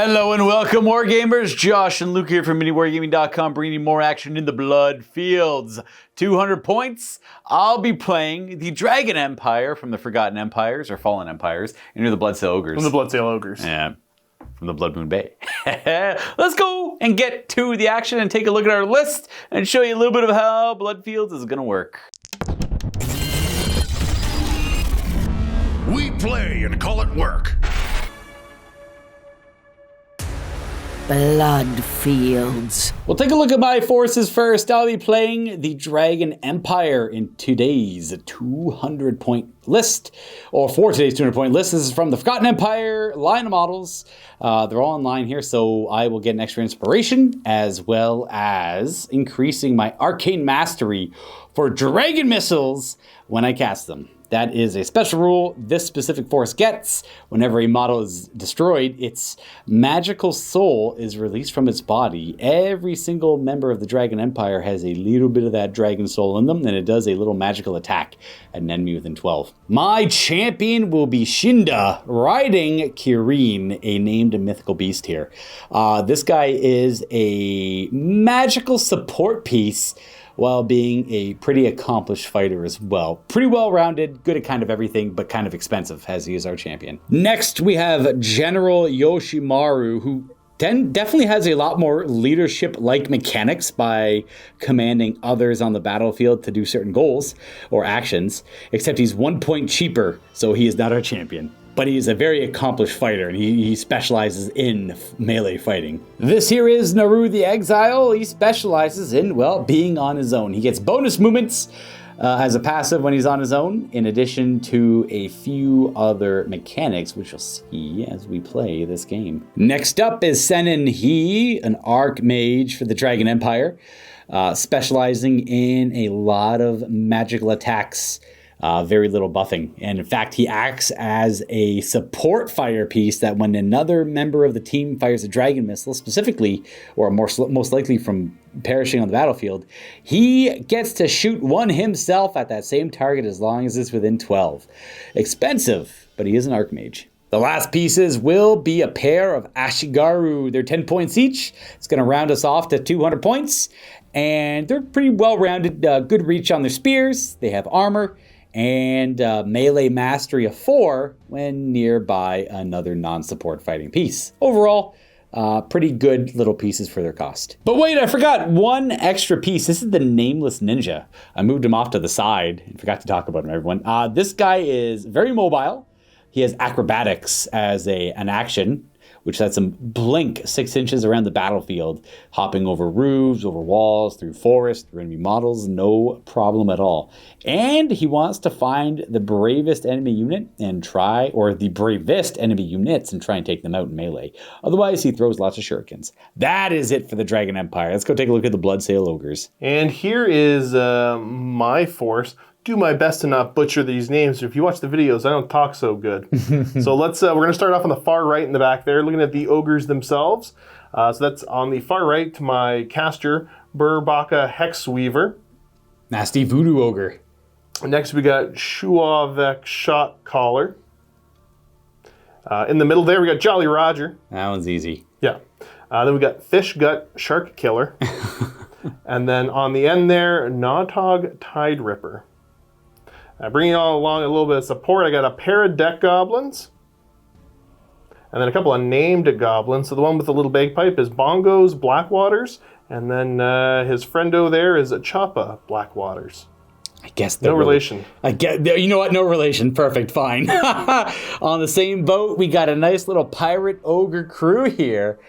Hello and welcome, Wargamers. Josh and Luka here from MiniWarGaming.com, bringing you more action in the Bloodfields. 200 points. I'll be playing the Dragon Empire from the Forgotten Empires, or Fallen Empires, and you're the Bloodsail Ogres. From the Bloodsail Ogres. Yeah, from the Blood Moon Bay. Let's go and get to the action and take a look at our list and show you a little bit of how Bloodfields is going to work. We play and call it work. Bloodfields. We'll take a look at my forces first. I'll be playing the Dragon Empire in today's 200-point list, or for today's 200-point list. This is from the Forgotten Empire line of models. They're all in line here, so I will get an extra inspiration, as well as increasing my arcane mastery for dragon missiles when I cast them. That is a special rule this specific force gets. Whenever a model is destroyed, its magical soul is released from its body. Every single member of the Dragon Empire has a little bit of that dragon soul in them, and it does a little magical attack at an enemy within 12. My champion will be Shinda, riding Kirin, a named mythical beast here. This guy is a magical support piece, while being a pretty accomplished fighter as well. Pretty well-rounded, good at kind of everything, but kind of expensive, as he is our champion. Next, we have General Yoshimaru, who definitely has a lot more leadership-like mechanics by commanding others on the battlefield to do certain goals or actions, except he's 1 point cheaper, so he is not our champion. But he's a very accomplished fighter, and he specializes in melee fighting. This here is Naru the Exile. He specializes in, well, being on his own. He gets bonus movements as a passive when he's on his own, in addition to a few other mechanics, which you'll see as we play this game. Next up is Senin He, an Archmage for the Dragon Empire, specializing in a lot of magical attacks. Very little buffing. And in fact, he acts as a support fire piece that when another member of the team fires a dragon missile, specifically, or most likely from perishing on the battlefield, he gets to shoot one himself at that same target as long as it's within 12. Expensive, but he is an Archmage. The last pieces will be a pair of Ashigaru. They're 10 points each. It's going to round us off to 200 points. And they're pretty well-rounded, good reach on their spears. They have armor and melee mastery of 4 when nearby another non-support fighting piece. Overall, pretty good little pieces for their cost. But wait, I forgot one extra piece. This is the Nameless Ninja. I moved him off to the side and forgot to talk about him, everyone. This guy is very mobile. He has acrobatics as an action, which lets him blink 6 inches around the battlefield, hopping over roofs, over walls, through forests, through enemy models, no problem at all. And he wants to find the bravest enemy unit and the bravest enemy units and try and take them out in melee. Otherwise, he throws lots of shurikens. That is it for the Dragon Empire. Let's go take a look at the Bloodsail Ogres. And here is my force. Do my best to not butcher these names. If you watch the videos, I don't talk so good. So we're going to start off on the far right in the back there, looking at the ogres themselves. So that's on the far right, my caster, Burbaka Hexweaver. Nasty voodoo ogre. Next we got Shuavek Shot Caller. In the middle there we got Jolly Roger. That one's easy. Yeah. Then we got Fish Gut Shark Killer. And then on the end there, Nodhogg Tide Ripper. Bringing on along a little bit of support, I got a pair of deck goblins. And then a couple of named goblins. So the one with the little bagpipe is Bongo's Blackwaters. And then his friendo there is Choppa Blackwaters. I guess no relation. You know what? No relation. Perfect. Fine. On the same boat, we got a nice little pirate ogre crew here.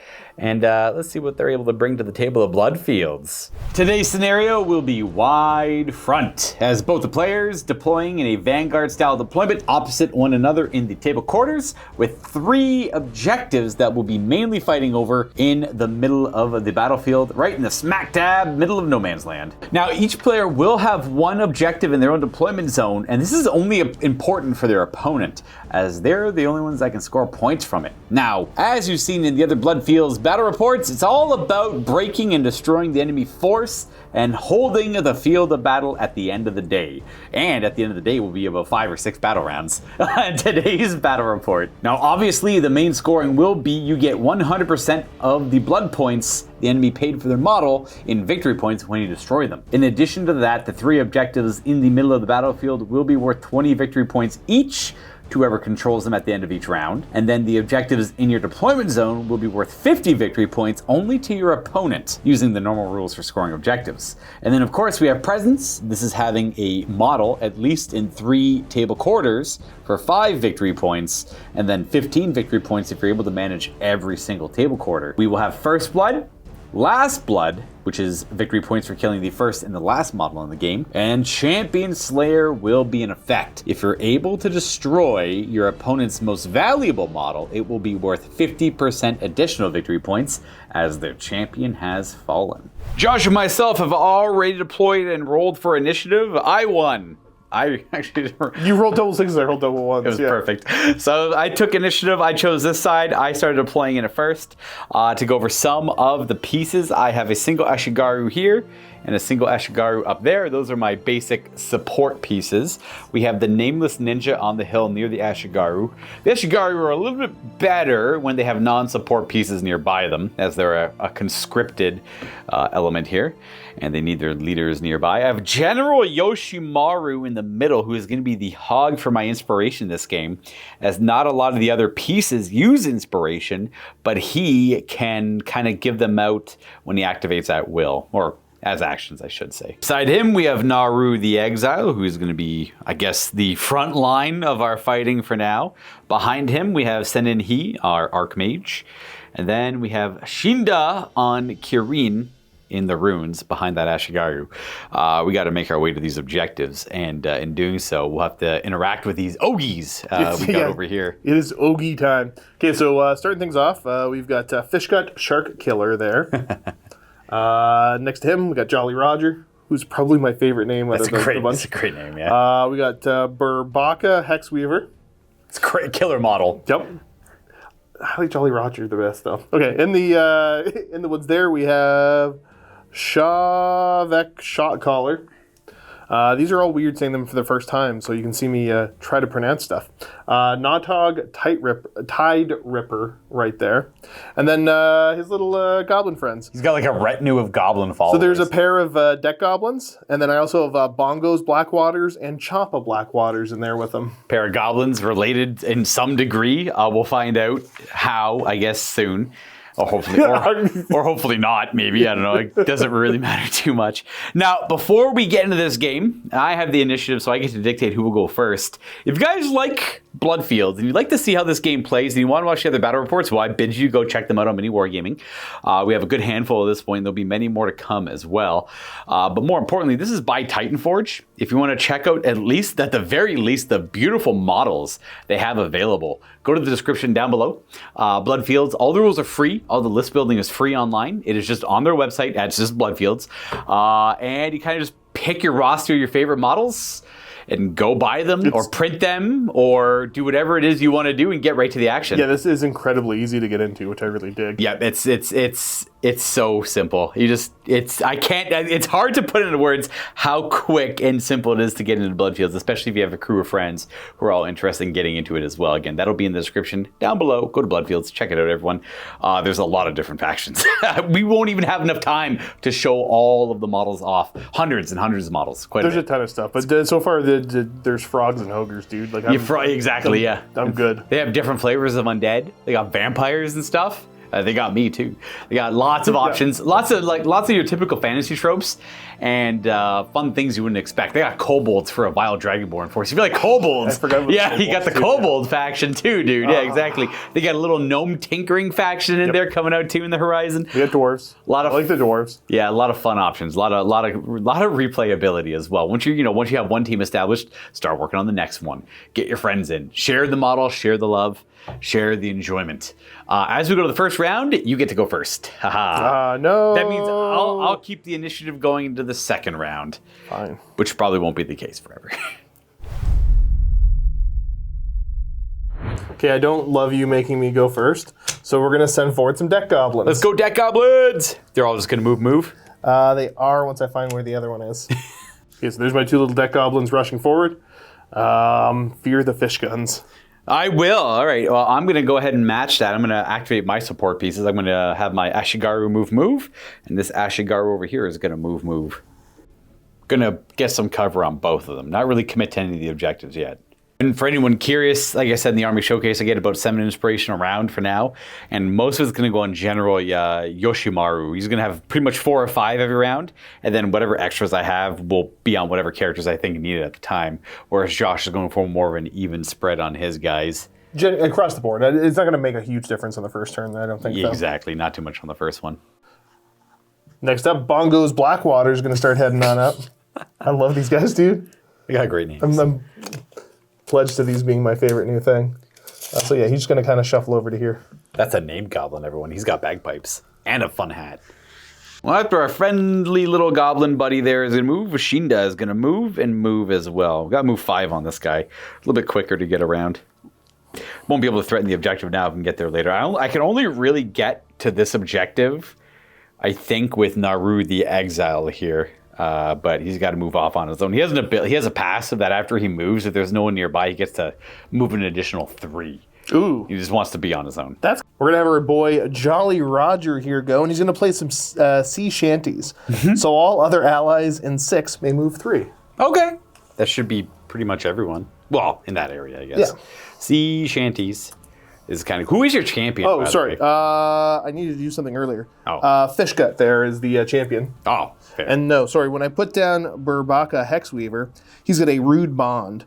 And let's see what they're able to bring to the table of Bloodfields. Today's scenario will be wide front, as both the players deploying in a Vanguard-style deployment opposite one another in the table quarters, with 3 objectives that will be mainly fighting over in the middle of the battlefield, right in the smack dab middle of no man's land. Now, each player will have 1 objective in their own deployment zone, and this is only important for their opponent, as they're the only ones that can score points from it. Now, as you've seen in the other Bloodfields battle reports, it's all about breaking and destroying the enemy force and holding the field of battle at the end of the day. And at the end of the day will be about 5 or 6 battle rounds in today's battle report. Now, obviously, the main scoring will be you get 100% of the blood points the enemy paid for their model in victory points when you destroy them. In addition to that, the 3 objectives in the middle of the battlefield will be worth 20 victory points each to whoever controls them at the end of each round. And then the objectives in your deployment zone will be worth 50 victory points only to your opponent, using the normal rules for scoring objectives. And then of course we have presence. This is having a model at least in 3 table quarters for 5 victory points, and then 15 victory points if you're able to manage every single table quarter. We will have first blood, last blood, which is victory points for killing the first and the last model in the game, and Champion Slayer will be in effect. If you're able to destroy your opponent's most valuable model, it will be worth 50% additional victory points as their champion has fallen. Josh and myself have already deployed and rolled for initiative. I won. I actually You rolled double sixes, I rolled double ones. It was perfect. So I took initiative. I chose this side. I started deploying in it first. To go over some of the pieces, I have a single Ashigaru here and a single Ashigaru up there. Those are my basic support pieces. We have the Nameless Ninja on the hill near the Ashigaru. The Ashigaru are a little bit better when they have non-support pieces nearby them, as they're a conscripted element here, and they need their leaders nearby. I have General Yoshimaru in the middle, who is going to be the hog for my inspiration this game, as not a lot of the other pieces use inspiration, but he can kind of give them out when he activates at will, or as actions, I should say. Beside him, we have Naru the Exile, who is going to be, I guess, the front line of our fighting for now. Behind him, we have Senin He, our Archmage. And then we have Shinda on Kirin in the ruins behind that Ashigaru. We got to make our way to these objectives, and in doing so, we'll have to interact with these OGIES we got over here. It is OGIE time. Okay, so starting things off, we've got Fishgut Shark Killer there. Next to him, we got Jolly Roger, who's probably my favorite name. That's a great name, yeah. We got Burbaka Hexweaver. It's a great killer model. Yep. I like Jolly Roger the best, though. Okay, in the woods there, we have Shavek Shot Caller. These are all weird saying them for the first time, so you can see me try to pronounce stuff. Notog Tide Ripper right there. And then his little goblin friends. He's got like a retinue of goblin followers. So there's a pair of deck goblins, and then I also have Bongos Blackwaters and Choppa Blackwaters in there with them. Pair of goblins related in some degree. We'll find out how, I guess, soon. Or hopefully not, maybe. I don't know. It doesn't really matter too much. Now, before we get into this game, I have the initiative, so I get to dictate who will go first. If you guys like Bloodfields and you'd like to see how this game plays and you want to watch the other battle reports, well, I bid you go check them out on MiniWarGaming. We have a good handful at this point. There'll be many more to come as well. But more importantly, this is by Titanforge. If you want to check out at the very least, the beautiful models they have available, go to the description down below. Bloodfields, all the rules are free. All the list building is free online. It is just on their website. It's just Bloodfields. And you kind of just pick your roster of your favorite models and go buy them or print them or do whatever it is you want to do and get right to the action. Yeah, this is incredibly easy to get into, which I really dig. Yeah, it's so simple. It's hard to put into words how quick and simple it is to get into Bloodfields, especially if you have a crew of friends who are all interested in getting into it as well. Again, that'll be in the description down below. Go to Bloodfields, check it out, everyone. There's a lot of different factions. We won't even have enough time to show all of the models off. Hundreds and hundreds of models. There's a ton of stuff, but so far there's frogs and ogres, dude. Like exactly, yeah. I'm good. They have different flavors of undead. They got vampires and stuff. They got me too. They got lots of options, lots of your typical fantasy tropes, and fun things you wouldn't expect. They got kobolds for a vile dragonborn force. If you like kobolds, you got the kobold faction too, dude. Yeah, exactly. They got a little gnome tinkering faction in there coming out too in the horizon. We got dwarves. I like the dwarves. Yeah, a lot of fun options. A lot of replayability as well. Once you have one team established, start working on the next one. Get your friends in. Share the model. Share the love. Share the enjoyment. As we go to the first round, you get to go first. Haha. No. That means I'll keep the initiative going into the second round. Fine. Which probably won't be the case forever. Okay, I don't love you making me go first, so we're going to send forward some deck goblins. Let's go, deck goblins! They're all just going to move? They are once I find where the other one is. Okay, so there's my 2 little deck goblins rushing forward. Fear the fish guns. I will. All right. Well, I'm going to go ahead and match that. I'm going to activate my support pieces. I'm going to have my Ashigaru move, and this Ashigaru over here is going to move. Going to get some cover on both of them. Not really commit to any of the objectives yet. And for anyone curious, like I said in the Army Showcase, I get about 7 inspiration around for now, and most of it's going to go on General Yoshimaru. He's going to have pretty much 4 or 5 every round, and then whatever extras I have will be on whatever characters I think needed at the time, whereas Josh is going for more of an even spread on his guys. Across the board. It's not going to make a huge difference on the first turn, I don't think so. Exactly. Not too much on the first one. Next up, Bongo's Blackwater is going to start heading on up. I love these guys, dude. They got great names. I'm pledged to these being my favorite new thing. So yeah, he's just going to kind of shuffle over to here. That's a named goblin, everyone. He's got bagpipes and a fun hat. Well, after our friendly little goblin buddy there is going to move, Vashinda is going to move as well. We've got to move 5 on this guy. A little bit quicker to get around. Won't be able to threaten the objective now. I can get there later. I can only really get to this objective, I think, with Naru the Exile here. But he's got to move off on his own. He has a passive that after he moves, if there's no one nearby, he gets to move an additional 3. Ooh. He just wants to be on his own. We're going to have our boy Jolly Roger here go, and he's going to play some sea shanties. So all other allies in 6 may move 3. Okay. That should be pretty much everyone. Well, in that area, I guess. Yeah. Sea shanties is kind of... Who is your champion? Oh, sorry. I needed to do something earlier. Fishgut there is the champion. Oh, fair. And no, sorry, when I put down Burbaka Hexweaver, he's got a Rude Bond.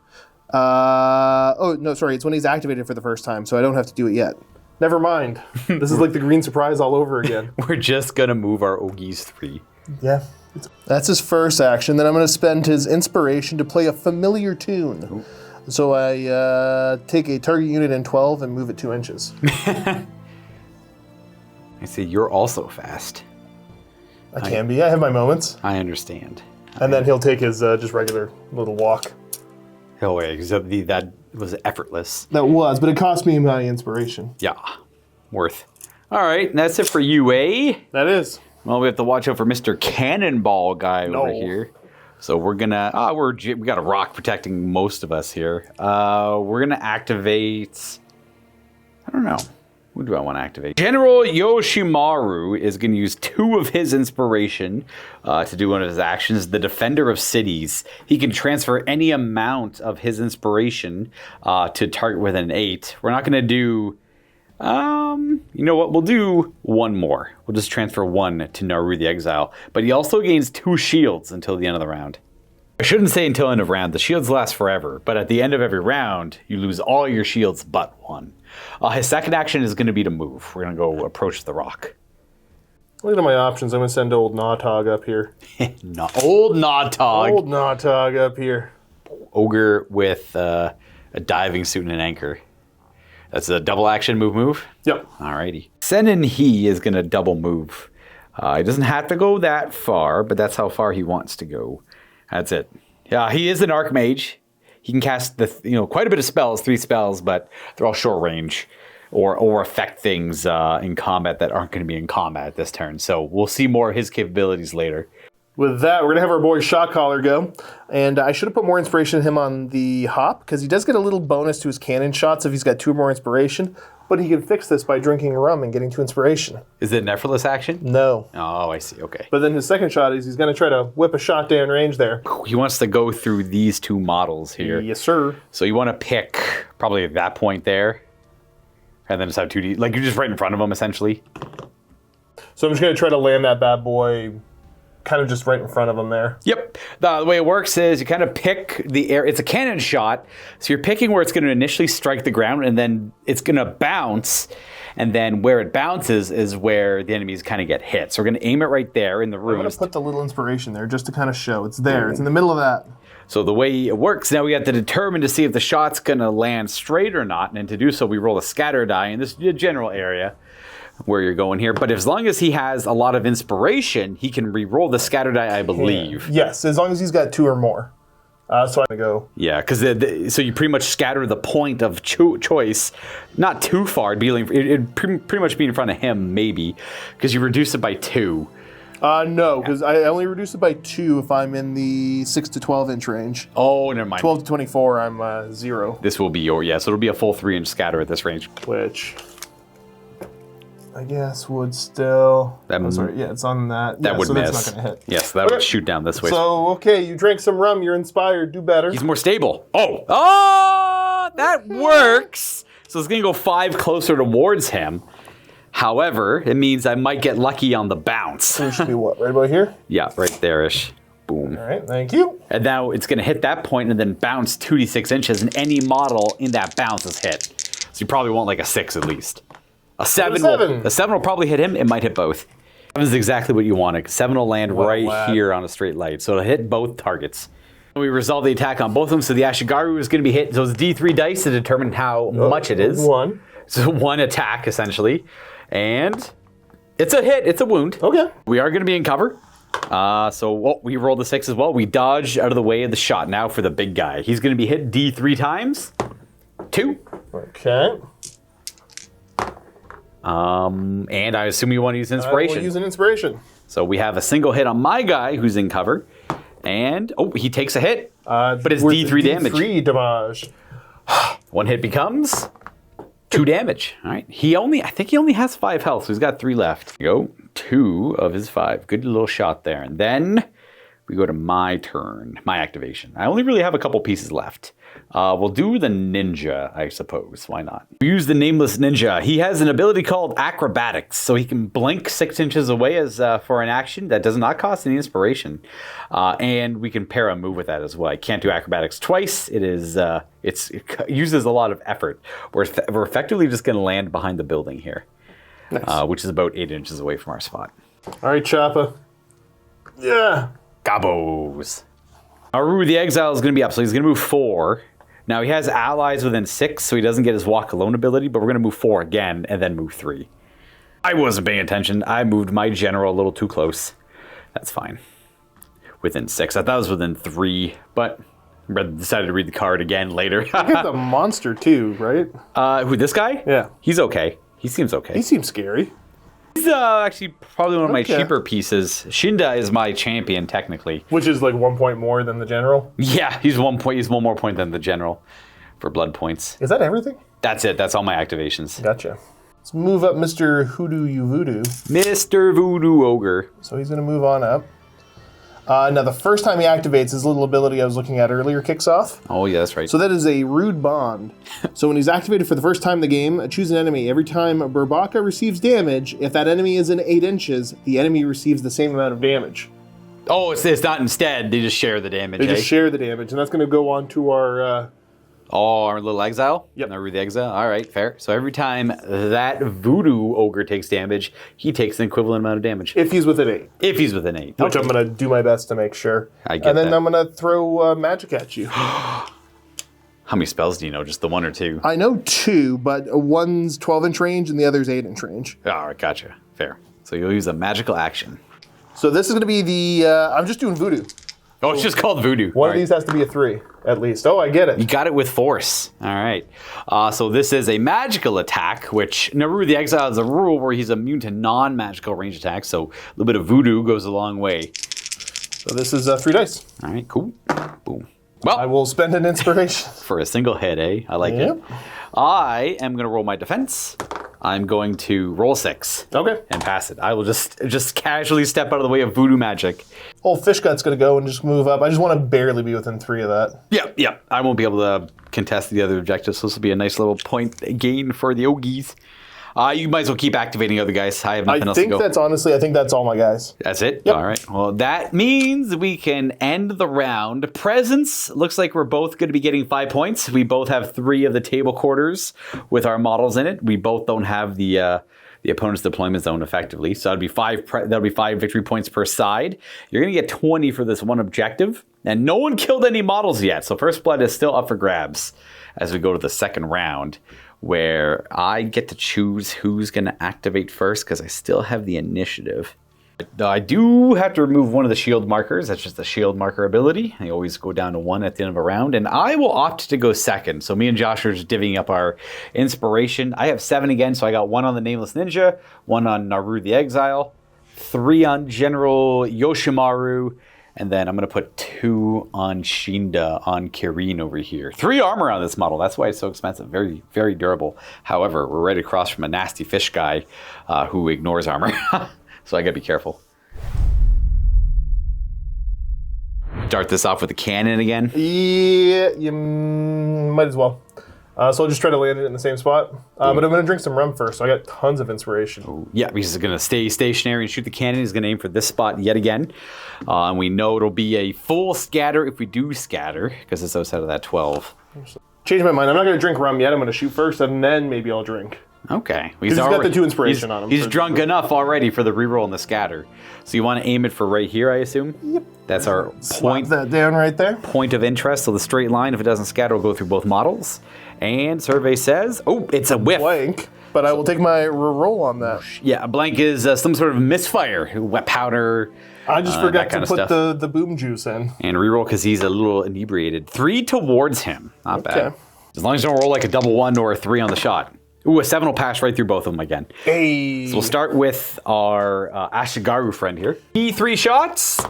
It's when he's activated for the first time, so I don't have to do it yet. Never mind. This is like the green surprise all over again. We're just going to move our OGIES 3. Yeah. That's his first action. Then I'm going to spend his inspiration to play a familiar tune. Ooh. So I take a target unit in 12 and move it 2 inches. I see, you're also fast. I can be. I have my moments. I understand. And then he'll take his just regular little walk. Oh, wait, that was effortless. That was, but it cost me my inspiration. Yeah, worth. All right, that's it for you, eh? That is. Well, we have to watch out for Mr. Cannonball guy over here. So we're gonna, we got a rock protecting most of us here. We're gonna activate, I don't know. Who do I want to activate? General Yoshimaru is going to use 2 of his inspiration to do one of his actions. The Defender of Cities. He can transfer any amount of his inspiration to target with an 8. We're not going to do... you know what? We'll do 1 more. We'll just transfer 1 to Naru the Exile. But he also gains 2 shields until the end of the round. I shouldn't say until end of round. The shields last forever. But at the end of every round, you lose all your shields but 1. His second action is going to be to move. We're going to go approach the rock. Look at my options. I'm going to send old Nautog up here. Old Nautog. Old Nautog up here. Ogre with a diving suit and an anchor. That's a double action move? Yep. Alrighty. Senin He is going to double move. He doesn't have to go that far, but that's how far he wants to go. That's it. Yeah, he is an Archmage. He can cast quite a bit of spells, 3 spells, but they're all short range or affect things in combat that aren't going to be in combat this turn. So we'll see more of his capabilities later. With that, we're going to have our boy Shotcaller go. And I should have put more inspiration in him on the hop, because he does get a little bonus to his cannon shots if he's got 2 or more inspiration. But he can fix this by drinking rum and getting 2 inspiration. Is it an effortless action? No. Oh, I see. Okay. But then his second shot is he's going to try to whip a shot down range there. He wants to go through these 2 models here. Yes, sir. So you want to pick probably at that point there. And then just have 2D. Like you're just right in front of him, essentially. So I'm just going to try to land that bad boy kind of just right in front of him there. Yep. The way it works is you kind of pick the air. It's a cannon shot, so you're picking where it's going to initially strike the ground, and then it's going to bounce, and then where it bounces is where the enemies kind of get hit. So we're going to aim it right there in the room. I'm going to put the little inspiration there just to kind of show. It's there. It's in the middle of that. So the way it works, now we have to determine to see if the shot's going to land straight or not, and to do so we roll a scatter die in this general area where you're going here. But as long as he has a lot of inspiration, he can re-roll the scatter die, I believe. Yes, as long as he's got 2 or more. So I'm going to go. Yeah, because so you pretty much scatter the point of choice, not too far. It'd pretty much be in front of him, maybe, because you reduce it by 2. No, because I only reduce it by 2 if I'm in the 6 to 12 inch range. Oh, never mind. 12 to 24, I'm 0. This will be your, so it'll be a full 3-inch scatter at this range. Which I guess would still. Sorry, yeah, it's on that. That would so miss. That's not going to hit. Yes, that would shoot down this way. So, okay, you drank some rum, you're inspired, do better. He's more stable. Oh, that works. So it's going to go 5 closer towards him. However, it means I might get lucky on the bounce. So it should be what, right about here? Yeah, right there-ish. Boom. All right, thank you. And now it's going to hit that point and then bounce 2d6 inches, and any model in that bounce is hit. So you probably want like a 6 at least. A 7 will probably hit him. It might hit both. 7 is exactly what you want. 7 will land here on a straight light. So it'll hit both targets. We resolve the attack on both of them. So the Ashigaru is going to be hit. So it's D3 dice to determine how much it is. 1. So 1 attack, essentially. And it's a hit. It's a wound. Okay. We are going to be in cover. So we rolled a 6 as well. We dodged out of the way of the shot now for the big guy. He's going to be hit D3 times. 2. Okay. And I assume you want to use inspiration. I will use an inspiration. So we have a single hit on my guy who's in cover. And, he takes a hit. But it's D3 damage. D3 damage. 1 hit becomes 2 damage. All right. I think he only has 5 health, so he's got 3 left. Go 2 of his 5. Good little shot there. And then we go to my turn, my activation. I only really have a couple pieces left. We'll do the ninja, I suppose. Why not? We use the nameless ninja. He has an ability called acrobatics, so he can blink 6 inches away as for an action that does not cost any inspiration. And we can pair a move with that as well. I can't do acrobatics twice. It uses a lot of effort. We're effectively just going to land behind the building here, nice. Which is about 8 inches away from our spot. All right, Choppa. Yeah. Gobos. Aru the Exile is going to be up, so he's going to move 4. Now he has allies within 6, so he doesn't get his walk alone ability, but we're going to move 4 again and then move 3. I wasn't paying attention. I moved my general a little too close. That's fine. Within 6. I thought it was within 3, but I decided to read the card again later. You have the monster too, right? Who, this guy? Yeah. He's okay. He seems okay. He seems scary. He's actually probably one of my cheaper pieces. Shinda is my champion, technically. Which is like 1 point more than the general? Yeah, he's 1 point. He's 1 more point than the general for blood points. Is that everything? That's it. That's all my activations. Gotcha. Let's move up Mr. Hoodoo You Voodoo. Mr. Voodoo Ogre. So he's going to move on up. Now, the first time he activates, his little ability I was looking at earlier kicks off. Oh, yeah, that's right. So that is a Rude Bond. So when he's activated for the first time in the game, choose an enemy. Every time Burbaka receives damage, if that enemy is in 8 inches, the enemy receives the same amount of damage. Oh, it's not instead. They just share the damage, They just share the damage, and that's going to go on to our... our little exile? Yep. Naru the Exile? All right, fair. So every time that Voodoo Ogre takes damage, he takes an equivalent amount of damage. If he's within 8. If he's within 8. Which I'm going to do my best to make sure. I get And then that. I'm going to throw magic at you. How many spells do you know? Just the 1 or 2? I know 2, but one's 12-inch range and the other's 8-inch range. All right, gotcha. Fair. So you'll use a magical action. So this is going to be the... I'm just doing voodoo. Oh, it's just called Voodoo. One of these has to be a 3, at least. Oh, I get it. You got it with force. All right. So this is a magical attack, which Naru the Exile is a rule where he's immune to non-magical range attacks, so a little bit of voodoo goes a long way. So this is 3 dice. All right, cool. Boom. Well, I will spend an inspiration. For a single hit, eh? I like it. I am going to roll my defense. I'm going to roll 6. Okay. And pass it. I will just casually step out of the way of voodoo magic. Old Fish Gut's going to go and just move up. I just want to barely be within 3 of that. Yep. I won't be able to contest the other objectives, so this will be a nice little point gain for the Ogres. You might as well keep activating other guys. I have nothing else to go. I think that's all my guys. That's it? Yep. All right. Well, that means we can end the round. Presents, looks like we're both going to be getting 5 points. We both have 3 of the table quarters with our models in it. We both don't have the opponent's deployment zone effectively. So that'll be 5 victory points per side. You're going to get 20 for this one objective. And no one killed any models yet. So First Blood is still up for grabs as we go to the second round, where I get to choose who's going to activate first because I still have the initiative. I do have to remove one of the shield markers. That's just the shield marker ability. They always go down to 1 at the end of a round. And I will opt to go second. So me and Josh are just divvying up our inspiration. I have 7 again, so I got 1 on the Nameless Ninja, 1 on Naru the Exile, 3 on General Yoshimaru, and then I'm going to put 2 on Shinda on Kirin over here. 3 armor on this model. That's why it's so expensive. Very, very durable. However, we're right across from a nasty fish guy who ignores armor. So I got to be careful. Start this off with a cannon again. Yeah, you might as well. So I'll just try to land it in the same spot. But I'm going to drink some rum first, so I got tons of inspiration. Ooh. Yeah, he's going to stay stationary and shoot the cannon. He's going to aim for this spot yet again. And we know it'll be a full scatter if we do scatter, because it's outside of that 12. Change my mind. I'm not going to drink rum yet. I'm going to shoot first, and then maybe I'll drink. Okay. He's got the 2 inspiration on him. He's drunk enough already for the reroll and the scatter. So you want to aim it for right here, I assume? Yep. That's our point. Slap that down right there. Point of interest. So the straight line, if it doesn't scatter, will go through both models. And survey says, oh, it's a whiff. Blank, but I will take my roll on that. Yeah, a blank is some sort of misfire, wet powder. I just forgot to put the boom juice in. And reroll because he's a little inebriated. 3 towards him. Not bad. As long as you don't roll like a double 1 or a 3 on the shot. Ooh, a 7 will pass right through both of them again. Hey. So we'll start with our Ashigaru friend here. 3 shots.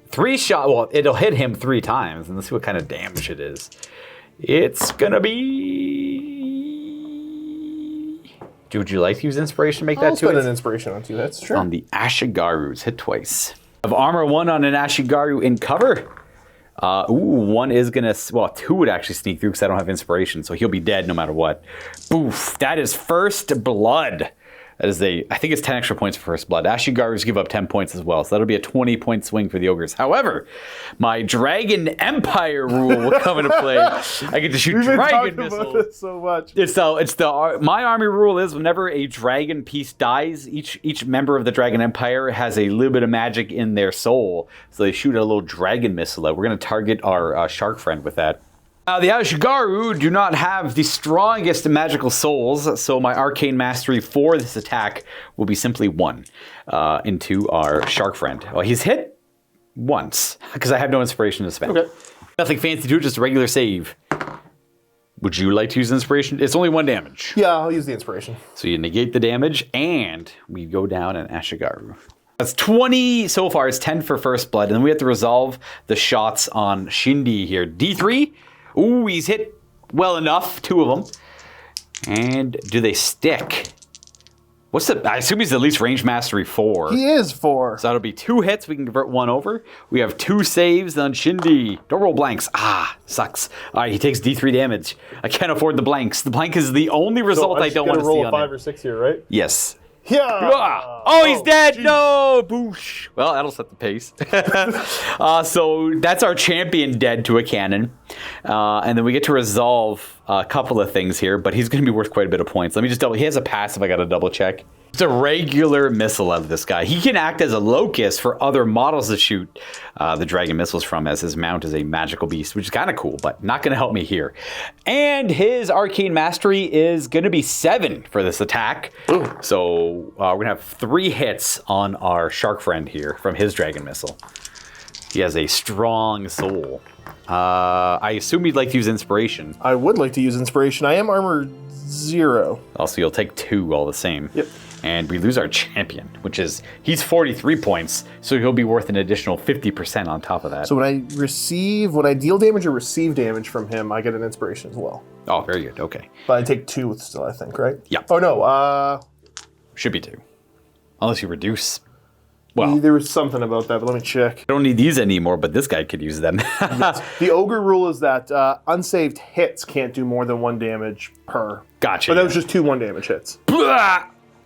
3 shots. Well, it'll hit him 3 times. And let's see what kind of damage it is. It's going to be... Would you like to use inspiration to make that 2 hits? I'll spend an inspiration on 2 hits, sure. On the Ashigarus, hit twice. Of armor 1 on an Ashigaru in cover. 1 is going to... Well, 2 would actually sneak through because I don't have inspiration, so he'll be dead no matter what. Boof. That is first blood. That is I think it's 10 extra points for first blood. Ashigarus give up 10 points as well, so that'll be a 20-point swing for the Ogres. However, my Dragon Empire rule will come into play. I get to shoot dragon missiles. About this so much. My army rule is whenever a dragon piece dies, each member of the Dragon Empire has a little bit of magic in their soul, so they shoot a little dragon missile out. We're going to target our shark friend with that. The Ashigaru do not have the strongest magical souls, so my arcane mastery for this attack will be simply 1 into our shark friend. Well, he's hit once, because I have no inspiration to spend. Okay. Nothing fancy to it, just a regular save. Would you like to use inspiration? It's only 1 damage. Yeah, I'll use the inspiration. So you negate the damage, and we go down an Ashigaru. That's 20 so far. It's 10 for first blood, and then we have to resolve the shots on Shindy here. D3. Ooh, he's hit well enough, 2 of them. And do they stick? I assume he's at least range mastery 4. He is 4. So that'll be 2 hits. We can convert 1 over. We have 2 saves on Shindy. Don't roll blanks. Sucks. All right, he takes D3 damage. I can't afford the blanks. The blank is the only result I don't want to see on him. roll a 5 or 6 here, right? Yes. Yeah. Oh, he's dead. Geez. No. Boosh. Well, that'll set the pace. So that's our champion dead to a cannon. And then we get to resolve a couple of things here, but he's going to be worth quite a bit of points. Let me just double. He has a passive I got to double check. It's a regular missile out of this guy. He can act as a locus for other models to shoot the dragon missiles from, as his mount is a magical beast, which is kind of cool, but not going to help me here. And his arcane mastery is going to be 7 for this attack. Ooh. So we're going to have 3 hits on our shark friend here from his dragon missile. He has a strong soul. I assume you'd like to use inspiration. I would like to use inspiration. I am armor 0. Also, you'll take 2 all the same. Yep. And we lose our champion, which is, he's 43 points, so he'll be worth an additional 50% on top of that. So when I deal damage or receive damage from him, I get an inspiration as well. Oh, very good, okay. But I take 2 still, I think, right? Yeah. Oh, no, should be 2. Unless you reduce. Well, there was something about that, but let me check. I don't need these anymore, but this guy could use them. Yes. The Ogre rule is that unsaved hits can't do more than 1 damage per. Gotcha. But that was just 2 1-damage hits.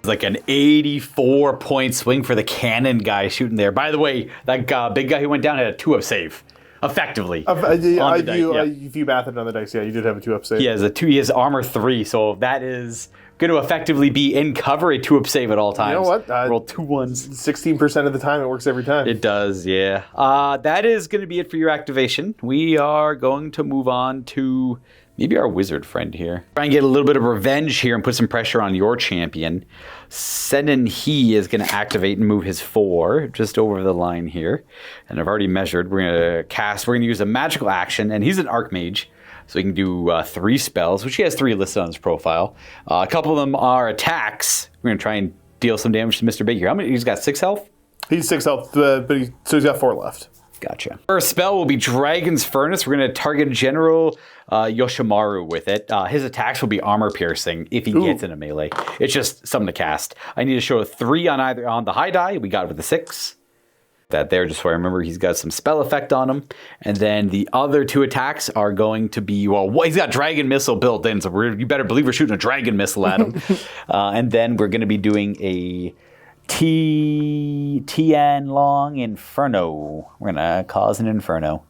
Like an 84-point swing for the cannon guy shooting there. By the way, that big guy who went down had a 2-up save, effectively. If you math it on the dice, yeah, you did have a 2-up save. He has armor 3, so that is going to effectively be in cover a 2-up save at all times. You know what? Roll 2 1s. 16% of the time, it works every time. It does, yeah. That is going to be it for your activation. We are going to move on to Maybe our wizard friend here. Try and get a little bit of revenge here and put some pressure on your champion. Senin he is going to activate and move his 4 just over the line here. And I've already measured. We're going to cast. We're going to use a magical action. And he's an archmage. So he can do 3 spells, which he has 3 listed on his profile. A couple of them are attacks. We're going to try and deal some damage to Mr. Big here. How many? He's got 6 health? He's 6 health, but he's got 4 left. Gotcha. First spell will be Dragon's Furnace. We're going to target General Yoshimaru with it. His attacks will be armor piercing if he gets in a melee. It's just something to cast. I need to show a 3 on the high die. We got it with the 6. That there, just so I remember, he's got some spell effect on him. And then the other 2 attacks are going to be, well, he's got Dragon Missile built in, so you better believe we're shooting a Dragon Missile at him. And then we're going to be doing a Tian Long Inferno. We're going to cause an Inferno.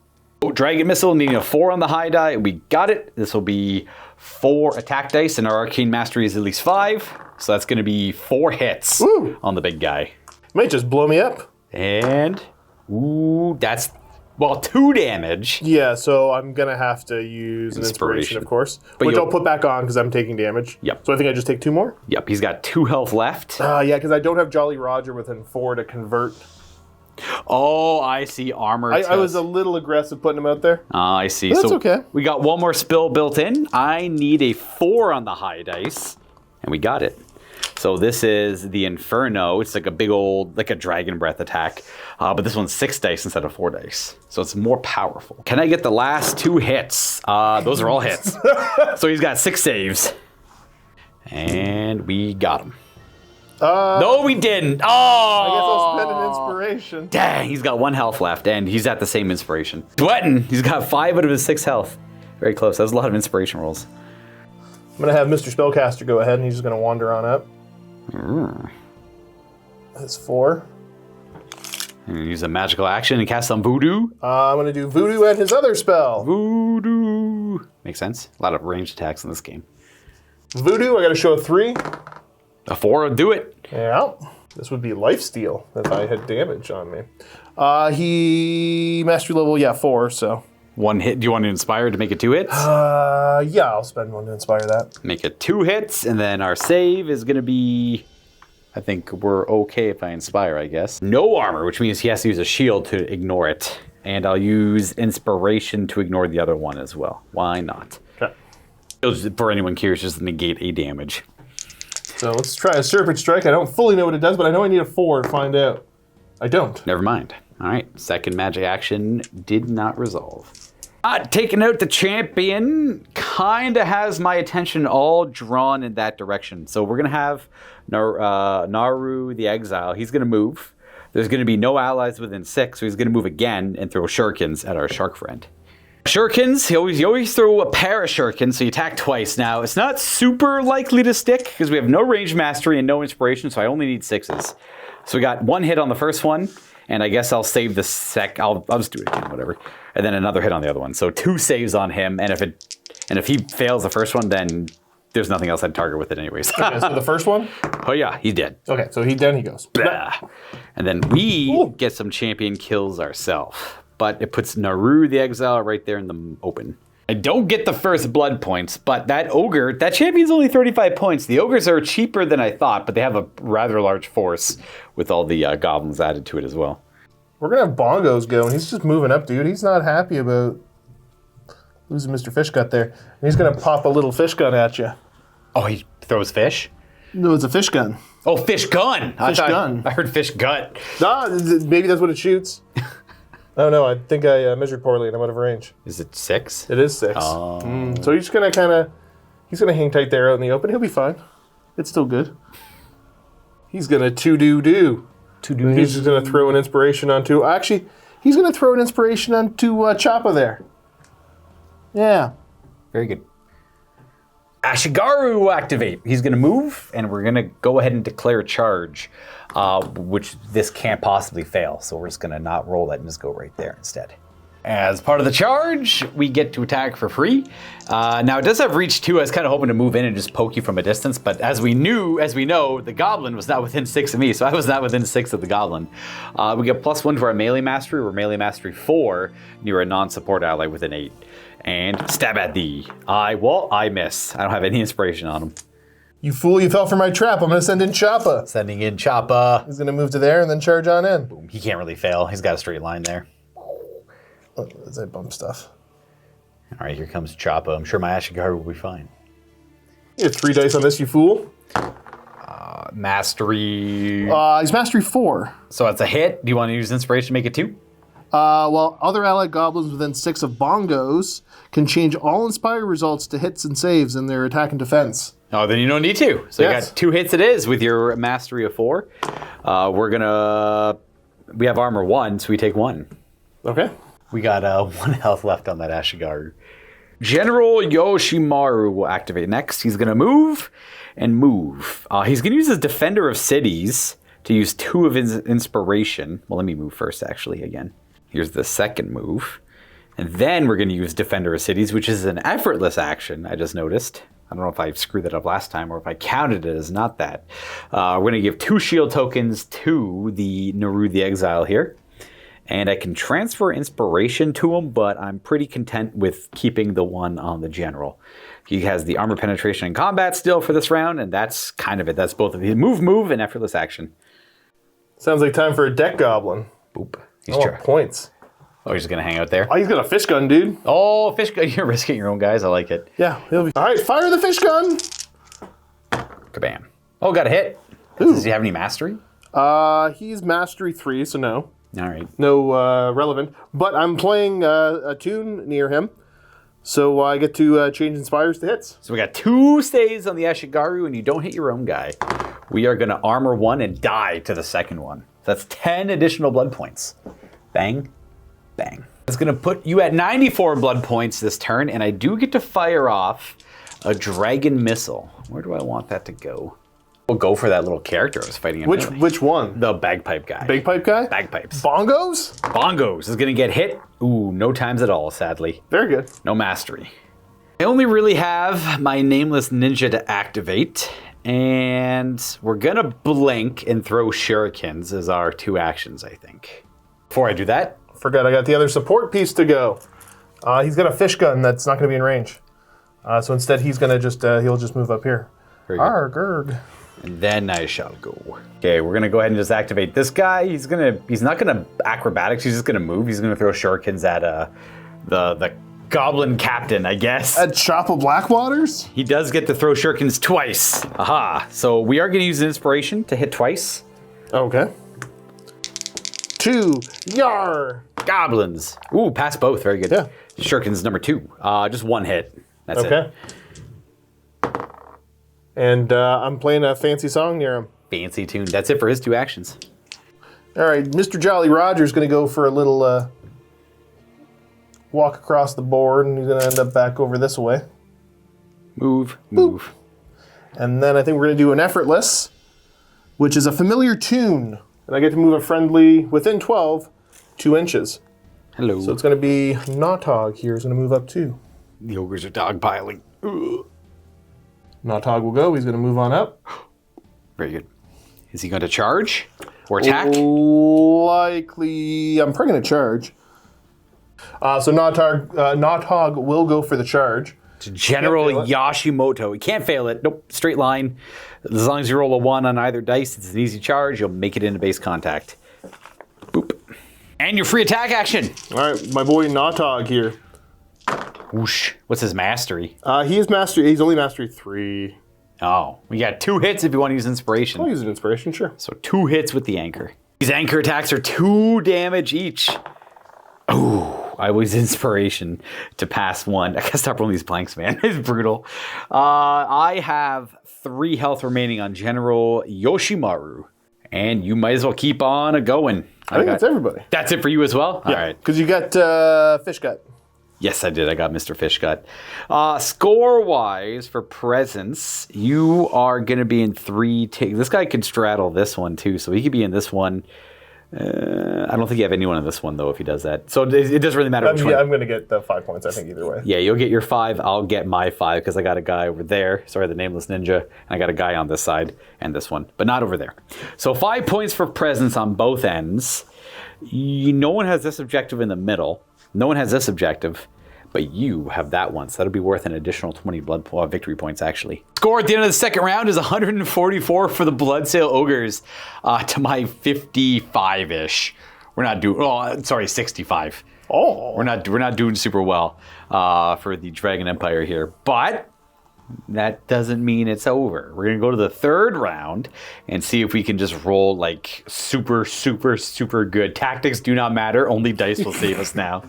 Dragon Missile needing a 4 on the high die. We got it. This will be 4 attack dice, and our Arcane Mastery is at least 5. So that's going to be 4 hits on the big guy. Might just blow me up. And, that's, 2 damage. Yeah, so I'm going to have to use an inspiration, of course. Which I'll put back on because I'm taking damage. Yep. So I think I just take 2 more? Yep, he's got 2 health left. Yeah, because I don't have Jolly Roger within 4 to convert. Oh, I see. Armor. I was a little aggressive putting him out there. I see. But that's okay. We got 1 more spill built in. I need a 4 on the high dice. And we got it. So this is the Inferno. It's like a big old, like a Dragon Breath attack. But this one's 6 dice instead of 4 dice. So it's more powerful. Can I get the last 2 hits? Those are all hits. So he's got 6 saves. And we got him. No, we didn't. Oh! I guess I'll spend an inspiration. Dang, he's got 1 health left, and he's at the same inspiration. Sweating. He's got 5 out of his 6 health. Very close. That was a lot of inspiration rolls. I'm going to have Mr. Spellcaster go ahead, and he's just going to wander on up. That's 4. And use a magical action and cast some Voodoo. I'm going to do Voodoo and his other spell. Voodoo. Makes sense. A lot of ranged attacks in this game. Voodoo, I got to show a 3. A 4 will do it. Yeah. This would be Lifesteal if I had damage on me. He mastery level, 4, so. 1 hit. Do you want to inspire to make it 2 hits? Yeah, I'll spend 1 to inspire that. Make it 2 hits, and then our save is going to be, I think we're okay if I inspire, I guess. No armor, which means he has to use a shield to ignore it. And I'll use inspiration to ignore the other one as well. Why not? Okay. For anyone curious, just negate a damage. So let's try a Serpent Strike. I don't fully know what it does, but I know I need a 4 to find out. I don't. Never mind. All right, second magic action did not resolve. Taking out the champion kind of has my attention all drawn in that direction. So we're going to have Naru the Exile. He's going to move. There's going to be no allies within 6, so he's going to move again and throw shurikens at our shark friend. Shurikens, you always throw a pair of shurikens, so you attack twice. Now, it's not super likely to stick because we have no range mastery and no inspiration, so I only need 6s. So we got 1 hit on the first one, and I guess I'll save the I'll just do it again, whatever. And then another hit on the other one. So 2 saves on him, and if he fails the first one, then there's nothing else I'd target with it anyways. Okay, so the first one? Oh yeah, he's dead. Okay, so he goes. Blah. And then we get some champion kills ourselves. But it puts Naru the Exile right there in the open. I don't get the first blood points, but that ogre, that champion's only 35 points. The ogres are cheaper than I thought, but they have a rather large force with all the goblins added to it as well. We're going to have Bongos go, and he's just moving up, dude. He's not happy about losing Mr. Fish Gut there. And he's going to pop a little fish gun at you. Oh, he throws fish? No, it's a fish gun. Oh, fish gun. Fish gun. I heard fish gut. Nah, maybe that's what it shoots. Oh no, I think I measured poorly and I'm out of range. Is it 6? It is 6. Oh. So he's just gonna he's gonna hang tight there out in the open. He'll be fine. It's still good. He's gonna to-do-do. He's just gonna throw an inspiration onto, actually, he's gonna throw an inspiration onto Choppa there. Yeah. Very good. Ashigaru will activate. He's going to move, and we're going to go ahead and declare a charge, which this can't possibly fail. So we're just going to not roll that and just go right there instead. As part of the charge, we get to attack for free. Now, it does have reach 2. I was kind of hoping to move in and just poke you from a distance, but as we know, the goblin was not within 6 of me, so I was not within 6 of the goblin. We get +1 to our melee mastery. We're melee mastery 4 near a non-support ally within 8. And stab at thee. I miss. I don't have any inspiration on him. You fool, you fell for my trap. I'm going to send in Choppa. Sending in Choppa. He's going to move to there and then charge on in. Boom. He can't really fail. He's got a straight line there. Oh, as I bump stuff. All right, here comes Choppa. I'm sure my Ashigaru will be fine. You have 3 dice on this, you fool. Mastery. He's Mastery 4. So it's a hit. Do you want to use inspiration to make it 2? Well, other allied goblins within 6 of bongos can change all inspire results to hits and saves in their attack and defense. Oh, then you don't need to. So Yes. you got 2 hits it is with your Mastery of 4. We have armor 1, so we take 1. Okay. We got 1 health left on that Ashigaru. General Yoshimaru will activate next. He's going to move and move. He's going to use his Defender of Cities to use 2 of his inspiration. Well, let me move first, actually, again. Here's the second move. And then we're going to use Defender of Cities, which is an effortless action, I just noticed. I don't know if I screwed that up last time or if I counted it as not that. We're going to give 2 shield tokens to the Naru the Exile here. And I can transfer inspiration to him, but I'm pretty content with keeping the 1 on the general. He has the armor penetration and combat still for this round, and that's kind of it. That's both of his move, and effortless action. Sounds like time for a deck goblin. Boop. I want points. Oh, he's just going to hang out there? Oh, he's got a fish gun, dude. Oh, fish gun. You're risking your own guys. I like it. Yeah, he'll be... All right, fire the fish gun. Kabam. Oh, got a hit. Does he have any mastery? He's Mastery 3, so no. All right. No relevant. But I'm playing a tune near him, so I get to change inspires to hits. So we got 2 stays on the Ashigaru, and you don't hit your own guy. We are going to armor 1 and die to the second one. That's 10 additional blood points. Bang, bang. It's going to put you at 94 blood points this turn, and I do get to fire off a dragon missile. Where do I want that to go? We'll go for that little character I was fighting. Which one? The bagpipe guy. Bagpipe guy? Bagpipes. Bongos? Bongos is going to get hit. Ooh, no times at all, sadly. Very good. No mastery. I only really have my Nameless Ninja to activate, and we're going to blink and throw shurikens as our 2 actions, I think. Before I do that... Forgot I got the other support piece to go. He's got a fish gun that's not going to be in range. So instead he's going to just, he'll just move up here. Arrgurg. And then I shall go. Okay, we're gonna go ahead and just activate this guy. He's not gonna acrobatics. He's just gonna move. He's gonna throw shurikens at the goblin captain, I guess. At Choppa Blackwaters? He does get to throw shurikens twice. Aha! So we are gonna use an inspiration to hit twice. Okay. 2. Yar. Goblins. Ooh, pass both. Very good. Yeah. Shurikens number 2. Just 1 hit. That's it. Okay. And I'm playing a fancy song near him. Fancy tune. That's it for his 2 actions. All right, Mr. Jolly Roger's going to go for a little walk across the board, and he's going to end up back over this way. Move. And then I think we're going to do an effortless, which is a familiar tune. And I get to move a friendly within 12, 2 inches. Hello. So it's going to be Nautog here is going to move up 2. The ogres are dogpiling. Ugh. Nautog will go. He's going to move on up. Very good. Is he going to charge or attack? Likely, I'm probably going to charge. So Nautog will go for the charge. To General Yashimoto. He can't fail it. Nope. Straight line. As long as you roll a 1 on either dice, it's an easy charge. You'll make it into base contact. Boop. And your free attack action. All right, my boy Nautog here. Whoosh. What's his mastery? He's only Mastery 3. Oh, we got 2 hits if you want to use inspiration. I'll use an inspiration, sure. So 2 hits with the anchor. These anchor attacks are 2 damage each. Oh, I was inspiration to pass 1. I gotta stop rolling these blanks, man. It's brutal. I have 3 health remaining on General Yoshimaru. And you might as well keep on going. I think that's everybody. That's it for you as well? Yeah, all right. Because you got Fish Gut. Yes, I did. I got Mr. Fishgut. Score-wise, for presence, you are going to be in 3... This guy could straddle this one, too, so he could be in this one. I don't think you have anyone in this one, though, if he does that. So it doesn't really matter which one. Yeah, I'm going to get the 5 points, I think, either way. Yeah, you'll get your 5. I'll get my 5, because I got a guy over there. Sorry, the Nameless Ninja. And I got a guy on this side and this one, but not over there. So 5 points for presence on both ends. No one has this objective in the middle. No one has this objective. But you have that one, so that'll be worth an additional 20 victory points, actually. Score at the end of the second round is 144 for the Bloodsail Ogres to my 55-ish. We're not doing, 65. Oh. We're not doing super well for the Dragon Empire here. But that doesn't mean it's over. We're going to go to the third round and see if we can just roll like super, super, super good. Tactics do not matter. Only dice will save us now.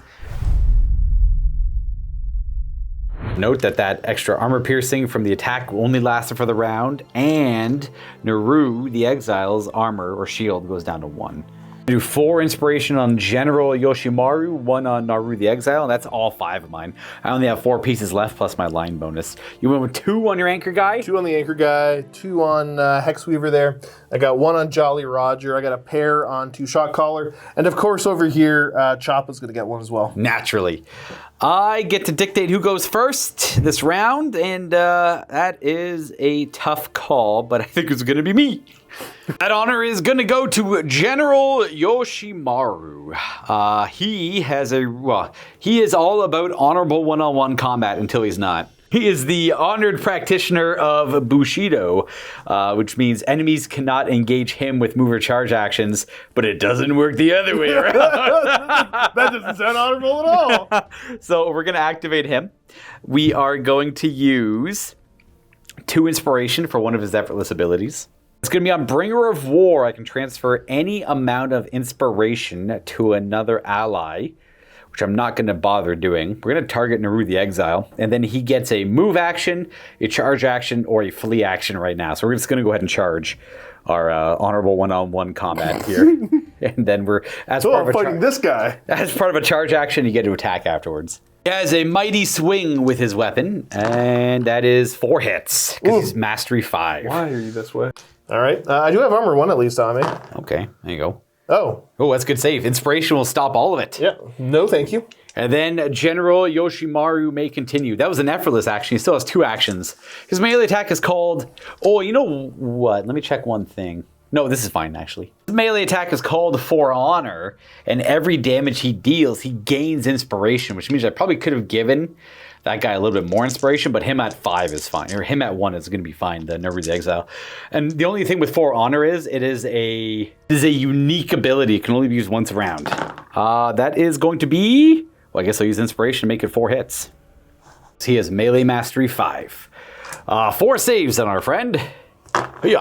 Note that extra armor piercing from the attack only lasted for the round, and Naru, the Exile's armor or shield goes down to 1. Do 4 inspiration on General Yoshimaru, 1 on Naru the Exile, and that's all 5 of mine. I only have 4 pieces left plus my line bonus. You went with 2 on your anchor guy? 2 on the anchor guy, 2 on Hexweaver there. I got 1 on Jolly Roger. I got a pair on 2 Shot Caller. And of course over here, Choppa's going to get 1 as well. Naturally. I get to dictate who goes first this round, and that is a tough call, but I think it's going to be me. That honor is going to go to General Yoshimaru. He is all about honorable one-on-one combat until he's not. He is the honored practitioner of Bushido, which means enemies cannot engage him with move or charge actions, but it doesn't work the other way around. That doesn't sound honorable at all. So we're going to activate him. We are going to use 2 inspiration for one of his effortless abilities. It's going to be on Bringer of War. I can transfer any amount of inspiration to another ally, which I'm not going to bother doing. We're going to target Naru the Exile, and then he gets a move action, a charge action, or a flee action right now. So we're just going to go ahead and charge our honorable one-on-one combat here. And then we're, as part of fighting this guy. As part of a charge action, you get to attack afterwards. He has a mighty swing with his weapon, and that is 4 hits, because he's Mastery 5. Why are you this way? All right. I do have armor 1 at least on me. Okay, there you go. Oh, that's good save. Inspiration will stop all of it. Yeah. No, thank you. And then General Yoshimaru may continue. That was an effortless action. He still has 2 actions. His melee attack is called... Oh, you know what? Let me check one thing. No, this is fine, actually. His melee attack is called For Honor, and every damage he deals, he gains inspiration, which means I probably could have given that guy a little bit more inspiration, but him at 5 is fine, or him at 1 is going to be fine, the Naru the Exile. And the only thing with For Honor is, it is a unique ability. It can only be used once a round. That is going to be... Well, I guess I'll use inspiration to make it 4 hits. So he has melee mastery 5. 4 saves on our friend. Yeah.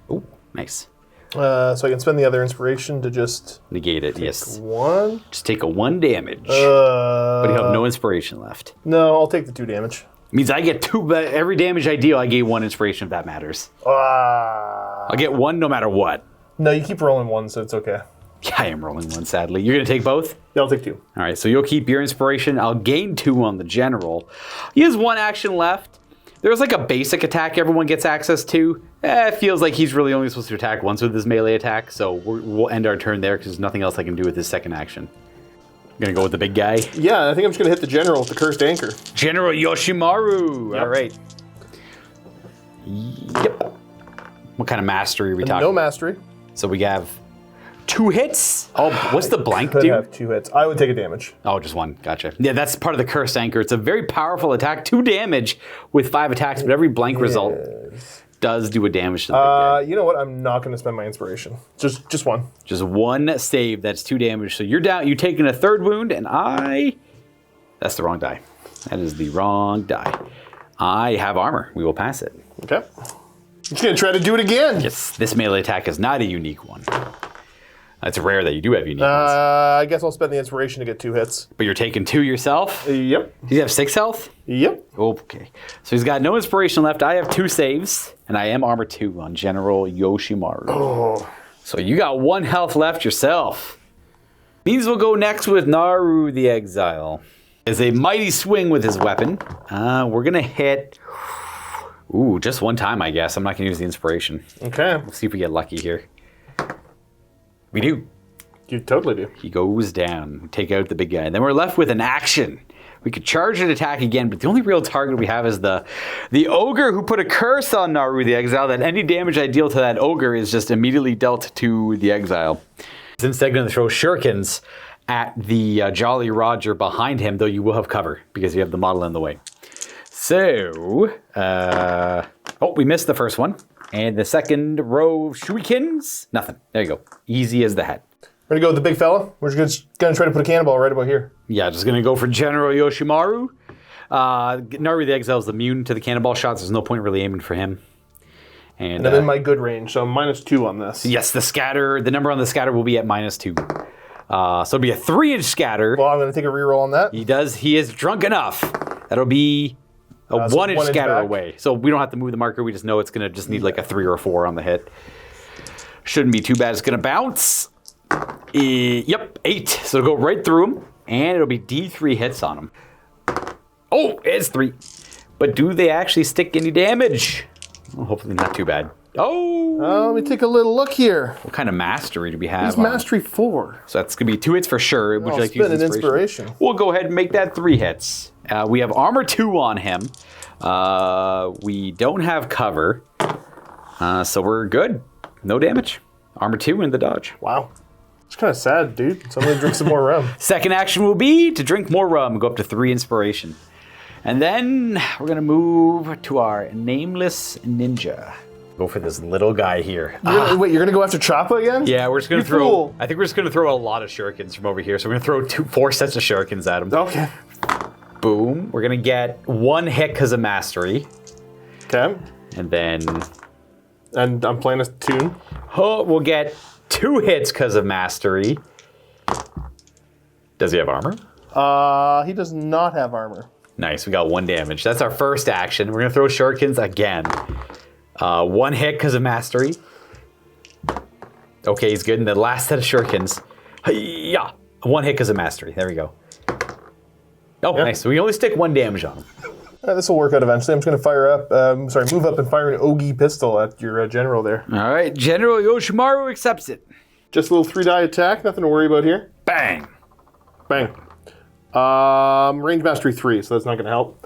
Oh, nice. So I can spend the other inspiration to just... Negate it, yes. 1? Just take a 1 damage. But you have no inspiration left. No, I'll take the 2 damage. Means I get 2, but every damage I deal, I gain 1 inspiration if that matters. I'll get 1 no matter what. No, you keep rolling 1, so it's okay. Yeah, I am rolling 1, sadly. You're going to take both? Yeah, I'll take 2. All right, so you'll keep your inspiration. I'll gain 2 on the general. He has 1 action left. There's like a basic attack everyone gets access to. It feels like he's really only supposed to attack once with his melee attack, so we'll end our turn there because there's nothing else I can do with his second action. I'm going to go with the big guy. Yeah, I think I'm just going to hit the general with the cursed anchor. General Yoshimaru. Yep. All right. Yep. What kind of mastery are we talking? No mastery. So we have 2 hits. Oh, what's the blank Could do? have 2 hits. I would take a damage. Oh, just 1. Gotcha. Yeah, that's part of the cursed anchor. It's a very powerful attack. 2 damage with 5 attacks, but every blank result does do a damage to the big guy. You know what? I'm not going to spend my inspiration. Just 1. Just 1 save. That's 2 damage. So you're down. You're taking a 3rd wound, and that's the wrong die. That is the wrong die. I have armor. We will pass it. Okay. I'm just going to try to do it again. Yes, this melee attack is not a unique one. It's rare that you do have unique ones. I guess I'll spend the inspiration to get 2 hits. But you're taking 2 yourself? Yep. Does he have 6 health? Yep. Okay. So he's got no inspiration left. I have 2 saves, and I am armor 2 on General Yoshimaru. Oh. So you got 1 health left yourself. Means we'll go next with Naru the Exile. As a mighty swing with his weapon, we're going to hit... Ooh, just 1 time, I guess. I'm not going to use the inspiration. Okay. Let's see if we get lucky here. We do. You totally do. He goes down. We take out the big guy. And then we're left with an action. We could charge and attack again, but the only real target we have is the ogre who put a curse on Naru the Exile, that any damage I deal to that ogre is just immediately dealt to the exile. He's instead going to throw shurikens at the Jolly Roger behind him, though you will have cover because you have the model in the way. So, oh, we missed the first one. And the second row of shurikens, nothing. There you go. Easy as the hat. We're going to go with the big fella. We're just going to try to put a cannonball right about here. Yeah, just going to go for General Yoshimaru. Nari the Exile is immune to the cannonball shots. There's no point really aiming for him. And I'm in my good range, so I'm -2 on this. Yes, the number on the scatter will be at -2. So it'll be a 3-inch scatter. Well, I'm going to take a reroll on that. He is drunk enough. That'll be a 1-inch scatter back. away. So we don't have to move the marker. We just know it's going to just need like a 3 or a 4 on the hit. Shouldn't be too bad. It's going to bounce. Yep, 8. So it'll go right through him. And it'll be D3 hits on him. Oh, it's 3. But do they actually stick any damage? Well, hopefully not too bad. Oh! Let me take a little look here. What kind of mastery do we have? He's mastery 4. So that's going to be 2 hits for sure. Would you like to use an inspiration? We'll go ahead and make that 3 hits. We have armor 2 on him. We don't have cover. So we're good. No damage. Armor 2 and the dodge. Wow. It's kind of sad, dude. So I'm going to drink some more rum. Second action will be to drink more rum. Go up to 3 inspiration. And then we're going to move to our nameless ninja. Go for this little guy here. Wait, you're going to go after Choppa again? Yeah, we're just going to throw... Fool. I think we're just going to throw a lot of shurikens from over here. So we're going to throw 4 sets of shurikens at him. Okay. Boom. We're going to get 1 hit because of mastery. Okay. And then... And I'm playing a tune. Oh, we'll get 2 hits because of mastery. Does he have armor? He does not have armor. Nice, we got 1 damage. That's our first action. We're going to throw shurikens again. 1 hit because of mastery. Okay, he's good. And the last set of shurikens. Yeah, 1 hit because of mastery. There we go. Oh, yep. Nice. So we only stick 1 damage on him. This will work out eventually. I'm just going to fire up, move up and fire an OGIE pistol at your general there. All right, General Yoshimaru accepts it. Just a little 3-die attack. Nothing to worry about here. Bang. Bang. Range mastery 3, so that's not going to help.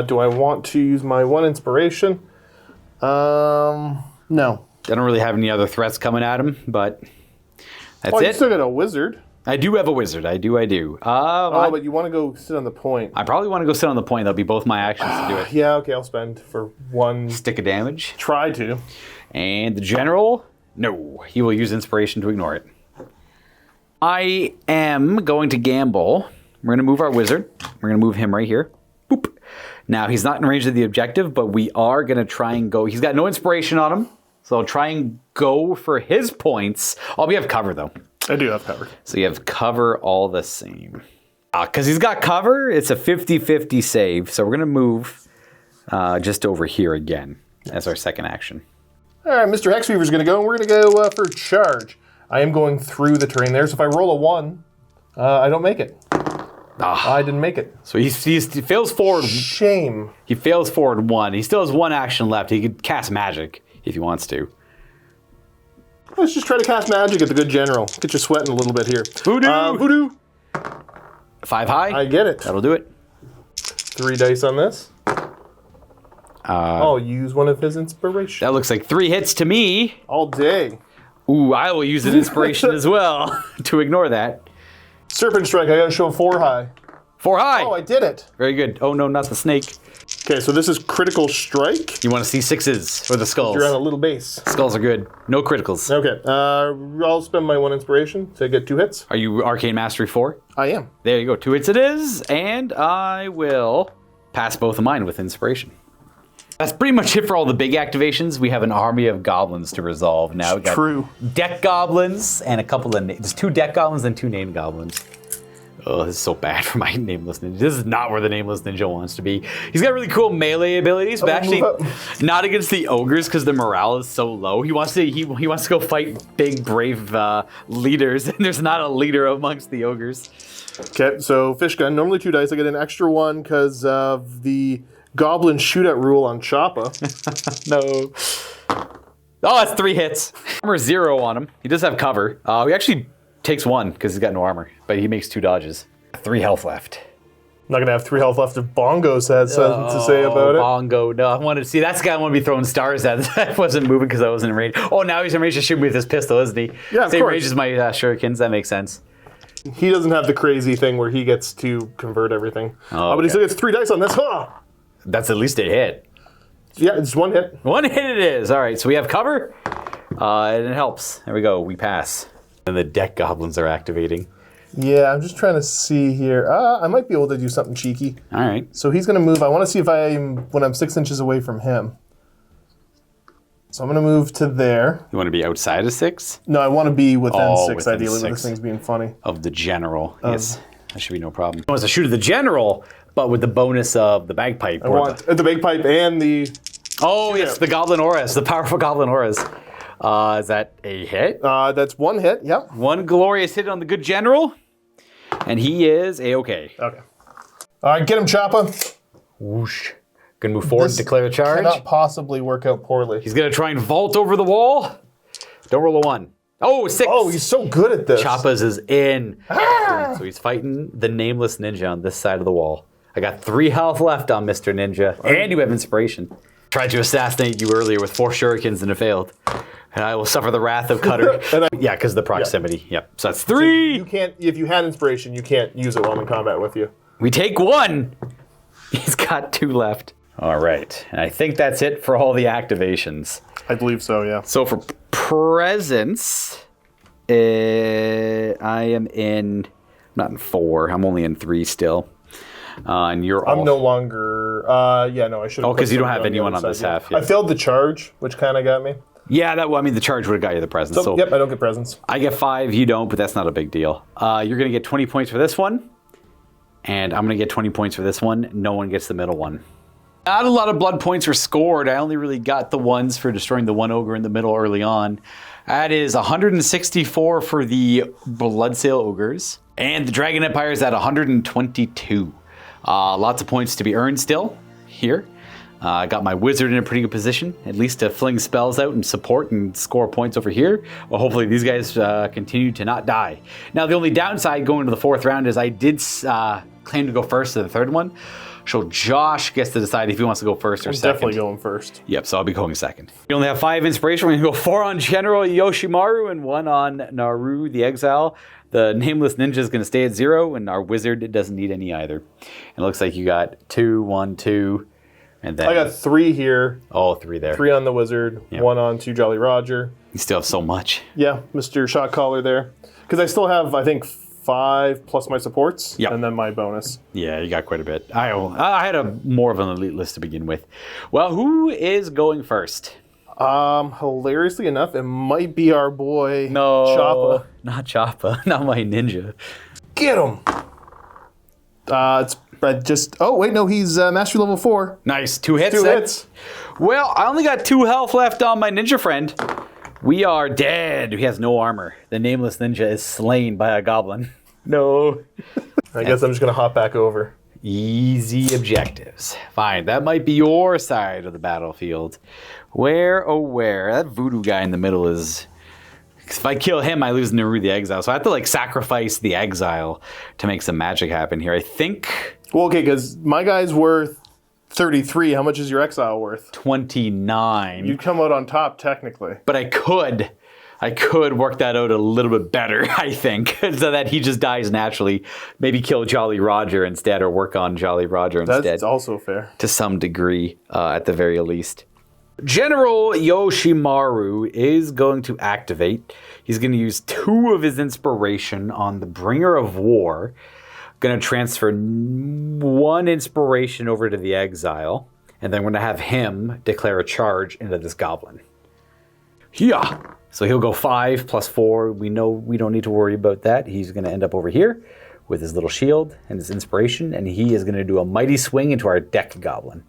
Do I want to use my 1 inspiration? No. I don't really have any other threats coming at him, but that's You it. still got a wizard. I do have a wizard. I do. But you want to go sit on the point. I probably want to go sit on the point. That'll be both my actions to do it. Yeah, okay, I'll spend for 1 stick of damage. Try to. And the general, no, he will use inspiration to ignore it. I am going to gamble. We're going to move our wizard. We're going to move him right here. Boop. Now, he's not in range of the objective, but we are going to try and go. He's got no inspiration on him, so I'll try and go for his points. Oh, we have cover, though. I do have cover. So you have cover all the same. Because he's got cover, it's a 50-50 save. So we're going to move just over here again as our second action. All right, Mr. Hexweaver's going to go, and we're going to go for charge. I am going through the terrain there, so if I roll a 1, I don't make it. I didn't make it. So he fails forward. Shame. He fails forward 1. He still has 1 action left. He could cast magic if he wants to. Let's just try to cast magic at the good general. Get you sweating a little bit here. Voodoo! Voodoo! 5 high. I get it. That'll do it. 3 dice on this. I'll use 1 of his inspiration. That looks like 3 hits to me. All day. Ooh, I will use an inspiration as well to ignore that. Serpent Strike, I gotta show 4 high. 4 high. Oh, I did it. Very good. Oh, no, not the snake. Okay, so this is critical strike. You want to see 6s for the skulls. You're on a little base. Skulls are good. No criticals. Okay, I'll spend my 1 inspiration to get 2 hits. Are you Arcane Mastery 4? I am. There you go. 2 hits it is, and I will pass both of mine with inspiration. That's pretty much it for all the big activations. We have an army of goblins to resolve now. We got True. Deck goblins and a couple of... There's 2 deck goblins and 2 named goblins. Oh, this is so bad for my Nameless Ninja. This is not where the Nameless Ninja wants to be. He's got really cool melee abilities, but actually not against the ogres because the morale is so low. He wants to go fight big, brave leaders, and there's not a leader amongst the ogres. Okay, so fish gun, normally 2 dice. I get an extra 1 because of the goblin shootout rule on Choppa. No. Oh, that's 3 hits. Armor 0 on him. He does have cover. He actually takes 1 because he's got no armor, but he makes 2 dodges. 3 health left. I'm not gonna have 3 health left if Bongo's had something to say about it. Bongo, no. I wanted to see. That's the guy I want to be throwing stars at. I wasn't moving because I wasn't in range. Oh, now he's in range to shoot me with his pistol, isn't he? Yeah, of Same course. range as my shurikens. That makes sense. He doesn't have the crazy thing where he gets to convert everything. But he still gets 3 dice on this. That's at least a hit. Yeah, it's 1 hit. 1 hit it is. All right, so we have cover, and it helps. There we go. We pass. And the deck goblins are activating. Yeah, I'm just trying to see here. I might be able to do something cheeky. All right. So he's going to move. I want to see if when I'm 6 inches away from him. So I'm going to move to there. You want to be outside of 6? No, I want to be within 6, within ideally, 6. with this thing's being funny. Of the general. Yes, that should be no problem. He wants to shoot at the general, but with the bonus of the bagpipe. I want the bagpipe and the... Oh, yes, the Goblin Auras, the powerful Goblin Auras. Is that a hit? That's 1 hit, yep. 1 glorious hit on the good general, and he is A-okay. Okay. All right, get him, Choppa. Whoosh. Gonna move forward and declare a charge. Cannot possibly work out poorly. He's gonna try and vault over the wall. Don't roll a 1. Oh, 6. Oh, he's so good at this. Choppa's is in. So he's fighting the nameless ninja on this side of the wall. I got 3 health left on Mr. Ninja, and you have inspiration. Tried to assassinate you earlier with 4 shurikens and it failed. And I will suffer the wrath of Cutter. Yeah, because of the proximity. Yep. So that's 3. So you can't, if you had inspiration, you can't use it while I'm in combat with you. We take 1. He's got 2 left. All right. And I think that's it for all the activations. I believe so, yeah. So for presence, I am in, not in 4. I'm only in 3 still. And you're I'm no longer, yeah, no, I should have. Oh, because you don't have anyone on this half. Yeah. I failed the charge, which kind of got me. Yeah, the charge would have got you the presents. So, yep, I don't get presents. I get 5, you don't, but that's not a big deal. You're going to get 20 points for this one, and I'm going to get 20 points for this one. No one gets the middle one. Not a lot of blood points were scored. I only really got the ones for destroying the 1 ogre in the middle early on. That is 164 for the Bloodsail ogres, and the Dragon Empire is at 122. Lots of points to be earned still here. I got my wizard in a pretty good position, at least to fling spells out and support and score points over here. Well, hopefully these guys continue to not die. Now, the only downside going to the 4th round is I did claim to go first to the 3rd one. So Josh gets to decide if he wants to go first or second. Definitely going first. Yep, so I'll be going second. We only have 5 inspiration. We're going to go 4 on General Yoshimaru and 1 on Naru the Exile. The Nameless Ninja is going to stay at 0, and our Wizard doesn't need any either. And it looks like you got 2, 1, 2, and then... I got 3 here. Oh, 3 there. 3 on the Wizard, yep. 1 on 2 Jolly Roger. You still have so much. Yeah, Mr. Shot Caller there. Because I still have, I think, 5 plus my supports, yep. And then my bonus. Yeah, you got quite a bit. I had more of an elite list to begin with. Well, who is going first? Hilariously enough, it might be our boy Choppa. Not Choppa, not my ninja. Get him! Oh wait, no, he's Mastery level 4. Nice, 2 hits. 2 hits. Well, I only got 2 health left on my ninja friend. We are dead. He has no armor. The Nameless Ninja is slain by a goblin. No. I guess I'm just gonna hop back over. Easy objectives. Fine, that might be your side of the battlefield. Where, oh where? That voodoo guy in the middle is... If I kill him, I lose Naru the Exile. So I have to, like, sacrifice the Exile to make some magic happen here. I think... Well, okay, because my guy's worth 33. How much is your Exile worth? 29. You'd come out on top, technically. But I could work that out a little bit better, I think, so that he just dies naturally. Maybe kill Jolly Roger instead, or work on Jolly Roger instead. That's also fair. To some degree, at the very least. General Yoshimaru is going to activate. He's going to use 2 of his inspiration on the Bringer of War. Going to transfer 1 inspiration over to the Exile. And then we're going to have him declare a charge into this goblin. Yeah. So he'll go 5 plus 4. We know we don't need to worry about that. He's going to end up over here with his little shield and his inspiration. And he is going to do a mighty swing into our deck goblin.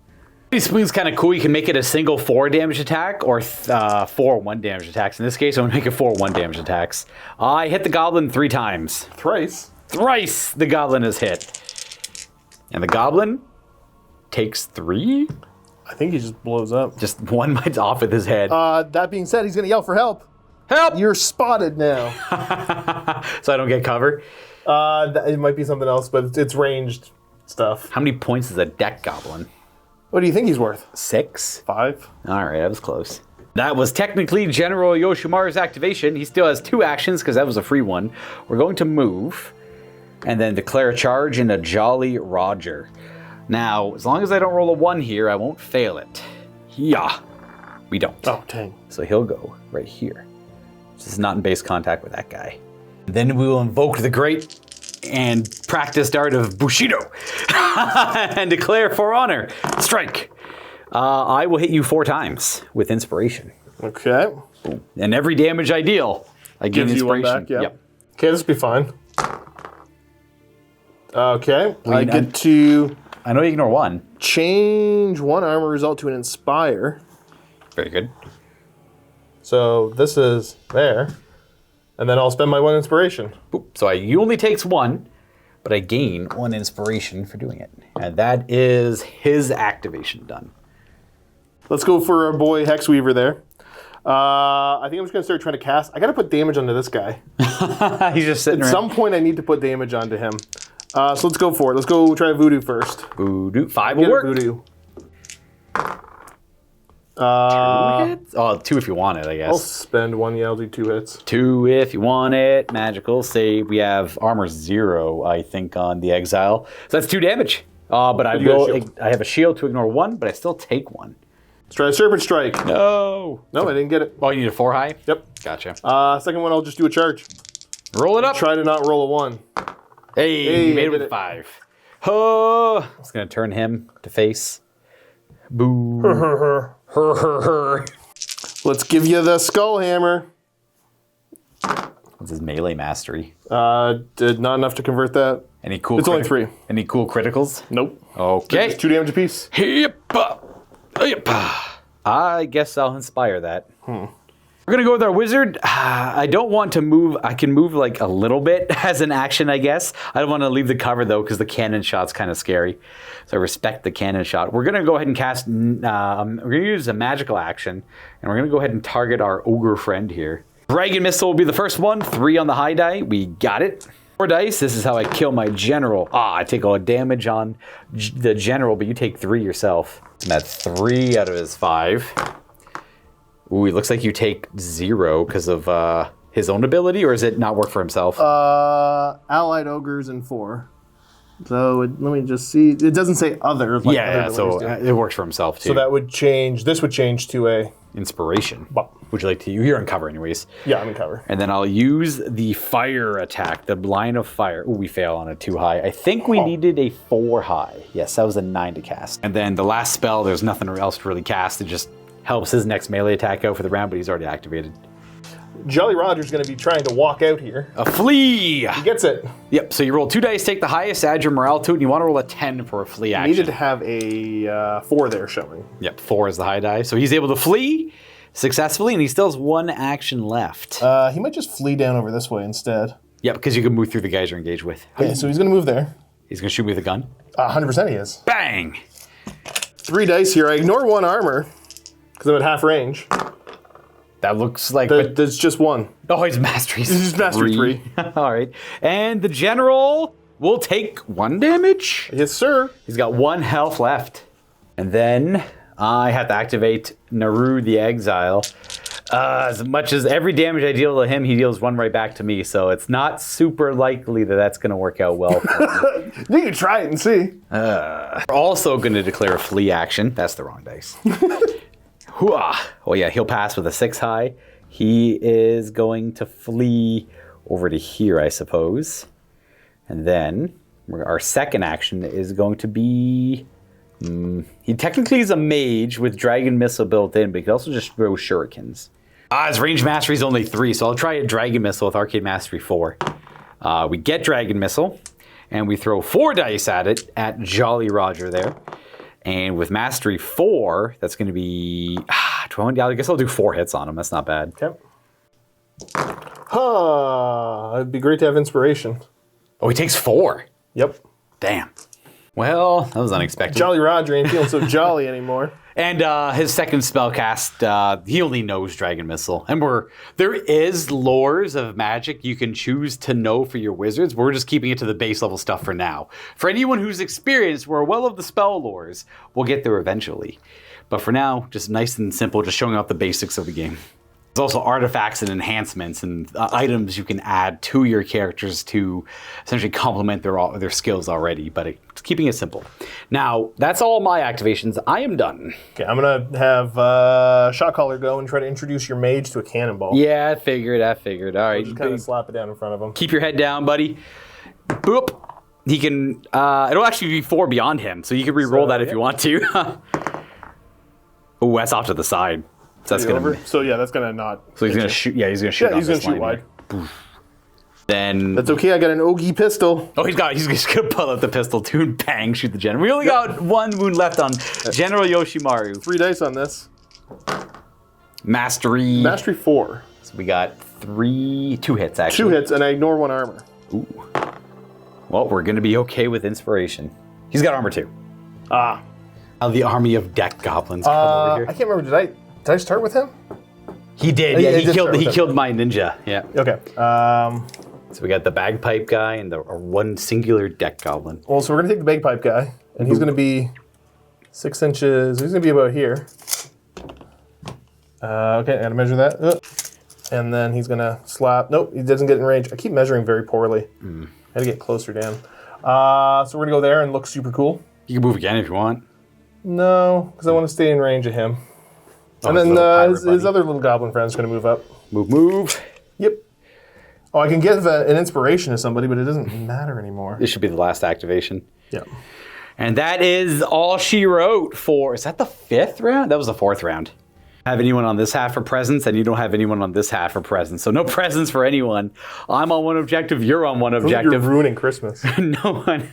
Mighty swing's kind of cool. You can make it a single 4 damage attack or 4 1 damage attacks. In this case, I'm going to make it 4 1 damage attacks. I hit the goblin 3 times. Thrice? Thrice the goblin is hit. And the goblin takes 3? I think he just blows up. Just 1 might off with his head. That being said, he's going to yell for help. Help! You're spotted now. So I don't get cover? It might be something else, but it's ranged stuff. How many points is a deck goblin? What do you think he's worth? 6? 5. All right, that was close. That was technically General Yoshimaru's activation. He still has 2 actions because that was a free one. We're going to move. And then declare a charge in a Jolly Roger. Now, as long as I don't roll a 1 here, I won't fail it. Yeah, we don't. Oh, dang. So he'll go right here. This is not in base contact with that guy. Then we will invoke the great and practiced art of Bushido and declare for honor. Strike. I will hit you 4 times with inspiration. Okay. Boom. And every damage I deal, I gain Gives you one inspiration. back, yeah. Yep. Okay, this will be fine. Okay, I Wait, get to I know you ignore 1. change 1 armor result to an inspire. Very good. So this is there. And then I'll spend my 1 inspiration. Boop. So you only takes 1, but I gain 1 inspiration for doing it. And that is his activation done. Let's go for our boy Hexweaver there. I think I'm just going to start trying to cast. I got to put damage onto this guy. He's just sitting At around. some point I need to put damage onto him. So let's go for it. Let's go try Voodoo first. Voodoo. 5 will Get it, work. Voodoo. 2 hits? Oh, 2 if you want it, I guess. I'll spend 1. Yeah, I'll do 2 hits. 2 if you want it. Magical. Say we have armor 0, I think, on the exile. So that's 2 damage. But I you got a will. shield. I have a shield to ignore 1, but I still take 1. Let's try a Serpent Strike. No. No, I didn't get it. Oh, you need a 4 high? Yep. Gotcha. Second one, I'll just do a charge. Roll it up. Try to not roll a 1. Hey, you made I it with did it. 5. Oh, it's going to turn him to face. Boo. Her. Let's give you the Skull Hammer. What's his melee mastery? Did not enough to convert that. Any cool? It's only 3. Any cool criticals? Nope. Okay. It's 2 damage apiece. Yep. I guess I'll inspire that. We're gonna go with our wizard. I don't want to move. I can move like a little bit as an action, I guess. I don't want to leave the cover though, because the cannon shot's kind of scary. So I respect the cannon shot. We're gonna go ahead and cast. We're gonna use a magical action, and we're gonna go ahead and target our ogre friend here. Dragon missile will be the first one. 3 on the high die. We got it. 4 dice. This is how I kill my general. I take all damage on the general, but you take 3 yourself. And that's 3 out of his 5. Ooh, it looks like you take 0 because of his own ability, or does it not work for himself? Allied Ogres and 4. So let me just see. It doesn't say other. Like yeah, other so abilities do. it works for himself too. So that would change. This would change to a Inspiration. Well, Would you like to? You're in cover anyways. yeah, I'm in cover. And then I'll use the fire attack, the line of fire. Ooh, we fail on a 2 high. I think we needed a 4 high. Yes, that was a 9 to cast. And then the last spell, there's nothing else to really cast. It just helps his next melee attack out for the round, but he's already activated. Jolly Roger's going to be trying to walk out here. A flea! He gets it. Yep, so you roll 2 dice, take the highest, add your morale to it, and you want to roll a 10 for a flea action. Needed to have a 4 there showing. Yep, 4 is the high die. So he's able to flee successfully, and he still has 1 action left. He might just flee down over this way instead. Yep, because you can move through the guys you're engaged with. Okay, so he's going to move there. He's going to shoot me with a gun. 100% he is. Bang! 3 dice here. I ignore 1 armor because I'm at half range. That looks like... There's just 1. Oh, he's mastery. He's mastery 3. All right. And the general will take 1 damage. Yes, sir. He's got 1 health left. And then I have to activate Naru the Exile. As much as every damage I deal to him, he deals 1 right back to me. So it's not super likely that that's going to work out well for me. You can try it and see. We're also going to declare a flee action. That's the wrong dice. Hooah. Oh yeah, he'll pass with a 6 high. He is going to flee over to here, I suppose. And then our second action is going to be... he technically is a mage with Dragon Missile built in, but he can also just throw shurikens. His range mastery is only 3, so I'll try a Dragon Missile with Arcade Mastery 4. We get Dragon Missile, and we throw 4 dice at it, at Jolly Roger there. And with Mastery 4, that's going to be... I guess I'll do 4 hits on him. That's not bad. Okay. It'd be great to have inspiration. Oh, he takes 4. Yep. Damn. Well, that was unexpected. Jolly Roger ain't feeling so jolly anymore. And his second spell cast, he only knows Dragon Missile. And there is lores of magic you can choose to know for your wizards, but we're just keeping it to the base level stuff for now. For anyone who's experienced, we're well of the spell lores. We'll get there eventually. But for now, just nice and simple, just showing off the basics of the game. There's also artifacts and enhancements and items you can add to your characters to essentially complement their skills already, but it's keeping it simple. Now, that's all my activations. I am done. Okay, I'm going to have Shot Caller go and try to introduce your mage to a cannonball. Yeah, I figured. All right. Just kind of slap it down in front of him. Keep your head down, buddy. Boop. He can, it'll actually be 4 beyond him, so you can re-roll that if you want to. Oh, that's off to the side. So that's gonna. So yeah, that's gonna not. So he's gonna shoot. Yeah, he's gonna shoot. Yeah, he's gonna shoot wide. Then that's okay. I got an Ogie pistol. Oh, he's just gonna pull out the pistol too and bang, shoot the general. We only got 1 wound left on General Yoshimaru. 3 dice on this. Mastery. Mastery 4. So we got 2 hits actually. 2 hits, and I ignore 1 armor. Ooh. Well, we're gonna be okay with inspiration. He's got armor 2. Ah. How the army of deck goblins come over here. I can't remember. Did I start with him? He did. Yeah, he killed my ninja. Yeah. Okay. So we got the bagpipe guy and the 1 singular deck goblin. Well, so we're gonna take the bagpipe guy, and he's gonna be 6 inches. He's gonna be about here. Okay, I gotta measure that. And then he's gonna slap. Nope, he doesn't get in range. I keep measuring very poorly. I gotta get closer down. So we're gonna go there and look super cool. You can move again if you want. No, because I want to stay in range of him. And then his other little goblin friend's going to move up. Move. Yep. Oh, I can give an inspiration to somebody, but it doesn't matter anymore. This should be the last activation. Yeah. And that is all she wrote for... Is that the 5th round? That was the 4th round. Have anyone on this half for presents, and you don't have anyone on this half for presents. So no presents for anyone. I'm on 1 objective. You're on 1 objective. You're ruining Christmas. No one...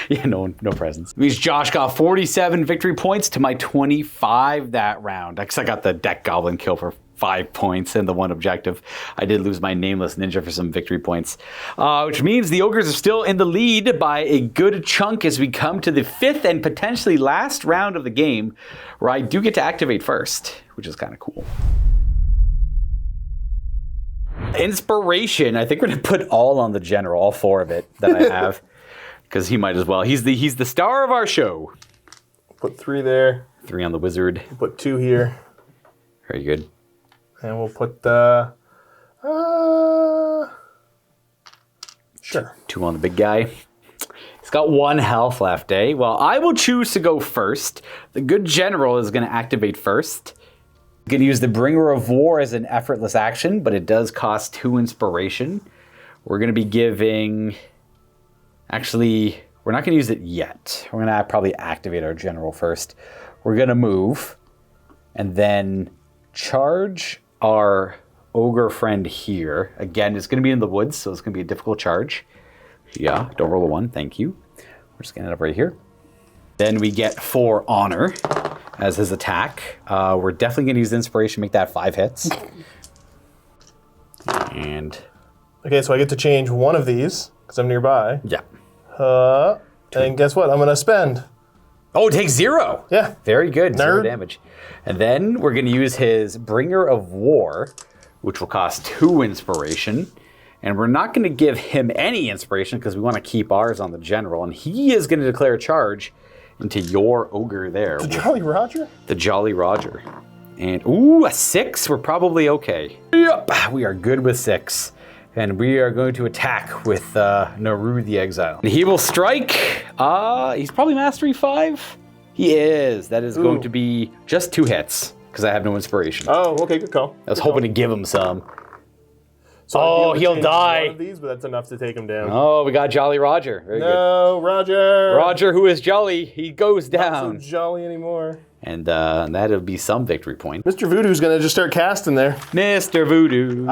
Yeah, no presents. It means Josh got 47 victory points to my 25 that round. Because I got the deck goblin kill for 5 points and the 1 objective. I did lose my nameless ninja for some victory points. Which means the Ogres are still in the lead by a good chunk as we come to the 5th and potentially last round of the game, where I do get to activate first, which is kind of cool. Inspiration. I think we're going to put all on the general, all 4 of it that I have. Because he might as well. He's the star of our show. Put 3 there. 3 on the wizard. Put 2 here. Very good. And we'll put sure. 2 on the big guy. He's got 1 health left, eh? Well, I will choose to go first. The good general is going to activate first. I'm going to use the Bringer of War as an effortless action, but it does cost 2 inspiration. We're going to be giving... Actually, we're not going to use it yet. We're going to probably activate our general first. We're going to move and then charge our ogre friend here. Again, it's going to be in the woods, so it's going to be a difficult charge. Yeah, don't roll a 1. Thank you. We're just going to end up right here. Then we get 4 honor as his attack. We're definitely going to use inspiration, make that 5 hits. And... Okay, so I get to change 1 of these because I'm nearby. Yeah. And guess what? I'm going to spend. Oh, it takes 0. Yeah. Very good. Nerd. 0 damage. And then we're going to use his Bringer of War, which will cost 2 inspiration. And we're not going to give him any inspiration because we want to keep ours on the general. And he is going to declare a charge into your ogre there. The Jolly Roger? The Jolly Roger. And, ooh, a 6? We're probably okay. Yep. We are good with 6. And we are going to attack with Naru the Exile. And he will strike. He's probably Mastery 5. He is. That is going to be just 2 hits because I have no inspiration. Oh, okay, good call. I was hoping to give him some. So he'll die. One of these, but that's enough to take him down. Oh, we got Jolly Roger. Very good. No, Roger. Roger, who is jolly, he goes down. Not so jolly anymore. And that'll be some victory point. Mr. Voodoo's gonna just start casting there. Mr. Voodoo.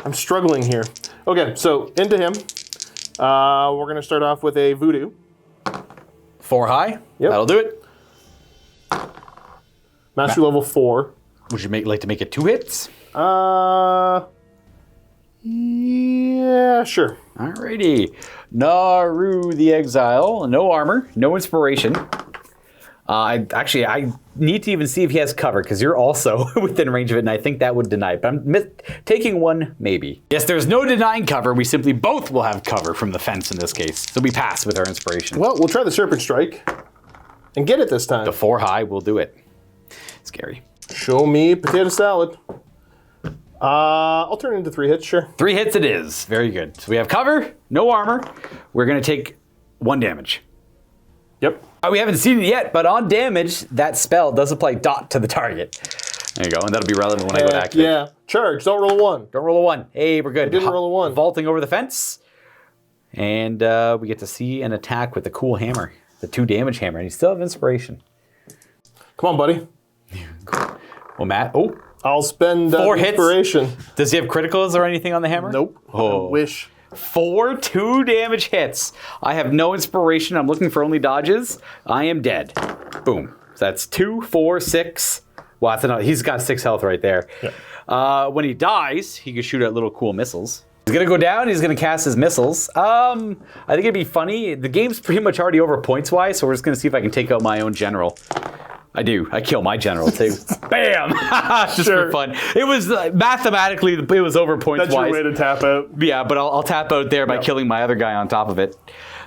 I'm struggling here. Okay, so into him. We're gonna start off with a Voodoo. 4 high. Yep. That'll do it. Mastery level 4. Would you like to make it 2 hits? Yeah, sure. Alrighty. Naru the Exile. No armor, no inspiration. I need to even see if he has cover, because you're also within range of it, and I think that would deny it. But I'm taking 1, maybe. Yes, there's no denying cover. We simply both will have cover from the fence in this case. So we pass with our inspiration. Well, we'll try the Serpent Strike and get it this time. The 4 high will do it. Scary. Show me potato salad. I'll turn it into 3 hits, sure. 3 hits it is. Very good. So we have cover, no armor. We're going to take 1 damage. Yep. We haven't seen it yet, but on damage, that spell does apply dot to the target. There you go, and that'll be relevant when I go to activate. Yeah. Charge. Don't roll a 1. Don't roll a 1. Hey, we're good. I didn't roll a 1. Vaulting over the fence. And we get to see an attack with the cool hammer. The 2 damage hammer. And you still have inspiration. Come on, buddy. Well, Matt. Oh. I'll spend 4 inspiration. hits. Does he have criticals or anything on the hammer? Nope. Oh. I wish. 4 2 damage hits. I have no inspiration. I'm looking for only dodges. I am dead. Boom. So that's 2, 4, 6. Well, that's another. He's got 6 health right there. Yeah. When he dies, he can shoot at little cool missiles. He's gonna go down. He's gonna cast his missiles. I think it'd be funny. The game's pretty much already over points wise, so we're just gonna see if I can take out my own general. I do. I kill my general too. Bam! Just for fun. It was mathematically, it was over points wise. That's your way to tap out. Yeah, but I'll tap out there by killing my other guy on top of it.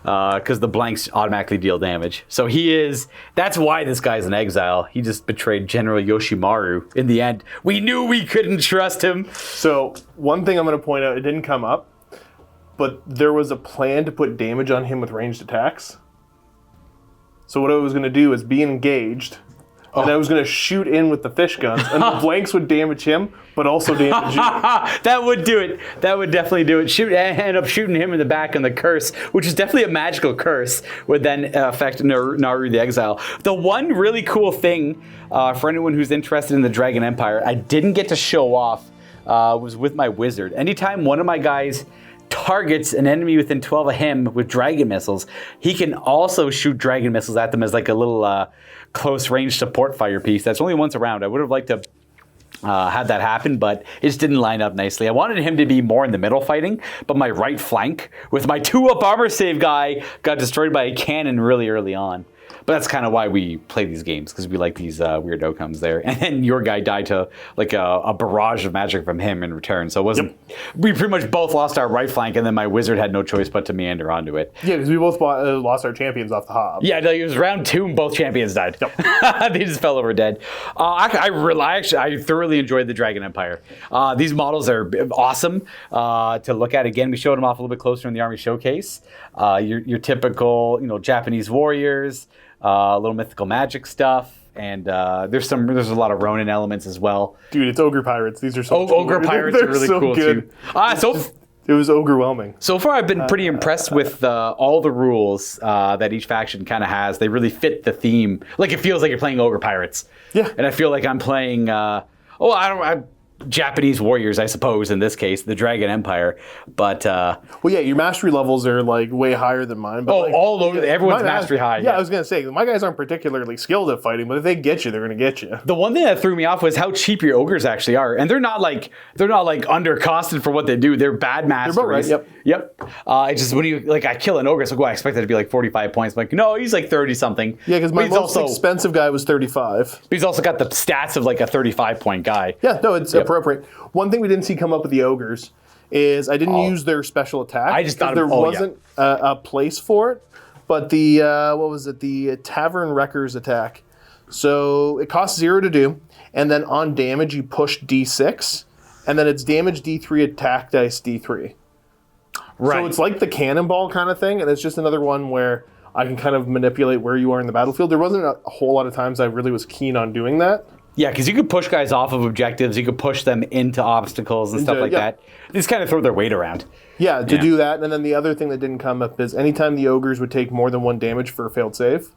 Because the blanks automatically deal damage. So that's why this guy's in exile. He just betrayed General Yoshimaru in the end. We knew we couldn't trust him. So, one thing I'm going to point out, it didn't come up, but there was a plan to put damage on him with ranged attacks. So what I was going to do is be engaged, and I was going to shoot in with the fish guns, and the blanks would damage him, but also damage you. That would do it. That would definitely do it. End up shooting him in the back on the curse, which is definitely a magical curse, would then affect Naru the Exile. The one really cool thing for anyone who's interested in the Dragon Empire, I didn't get to show off, was with my wizard. Anytime one of my guys targets an enemy within 12 of him with dragon missiles, he can also shoot dragon missiles at them as like a little close range support fire piece. That's only once around. I would have liked to have that happen, but it just didn't line up nicely. I wanted him to be more in the middle fighting, but my right flank with my 2-up armor save guy got destroyed by a cannon really early on. But that's kind of why we play these games, because we like these weird outcomes there. And then your guy died to like a barrage of magic from him in return. So it wasn't. Yep. We pretty much both lost our right flank, and then my wizard had no choice but to meander onto it. Yeah, because we both lost our champions off the hop. Yeah, it was round 2, and both champions died. Yep. They just fell over dead. I thoroughly enjoyed the Dragon Empire. These models are awesome to look at. Again, we showed them off a little bit closer in the Army Showcase. Your typical, Japanese warriors. Little mythical magic stuff, and there's a lot of Ronin elements as well. Dude, it's Ogre Pirates. These are so Ogre Pirates are really so cool good. Too. It was overwhelming. So far, I've been pretty impressed with all the rules that each faction kind of has. They really fit the theme. Like, it feels like you're playing Ogre Pirates. Yeah. And I feel like I'm playing. Japanese warriors, I suppose, in this case, the Dragon Empire. But well, yeah, your mastery levels are like way higher than mine. But all over. Everyone's mastery high. Yeah, I was gonna say my guys aren't particularly skilled at fighting, but if they get you, they're gonna get you. The one thing that threw me off was how cheap your ogres actually are, and they're not like undercosted for what they do. They're bad masters. They're about right. Yep. It's just when you I kill an ogre, it's like, I expected it to be like 45 points. I'm like, no, he's like 30 something. Yeah, because my most expensive guy was 35. But he's also got the stats of like a 35-point guy. Yeah, no, it's appropriate. One thing we didn't see come up with the ogres is I didn't use their special attack. I just thought there wasn't a place for it. But the the Tavern Wrecker's attack. So it costs 0 to do, and then on damage you push D6, and then it's damage D3, attack dice D3. Right. So it's like the cannonball kind of thing, and it's just another one where I can kind of manipulate where you are in the battlefield. There wasn't a whole lot of times I really was keen on doing that. Yeah, because you could push guys off of objectives, you could push them into obstacles and stuff like that. They just kind of throw their weight around. Yeah, to do that. And then the other thing that didn't come up is anytime the ogres would take more than 1 damage for a failed save,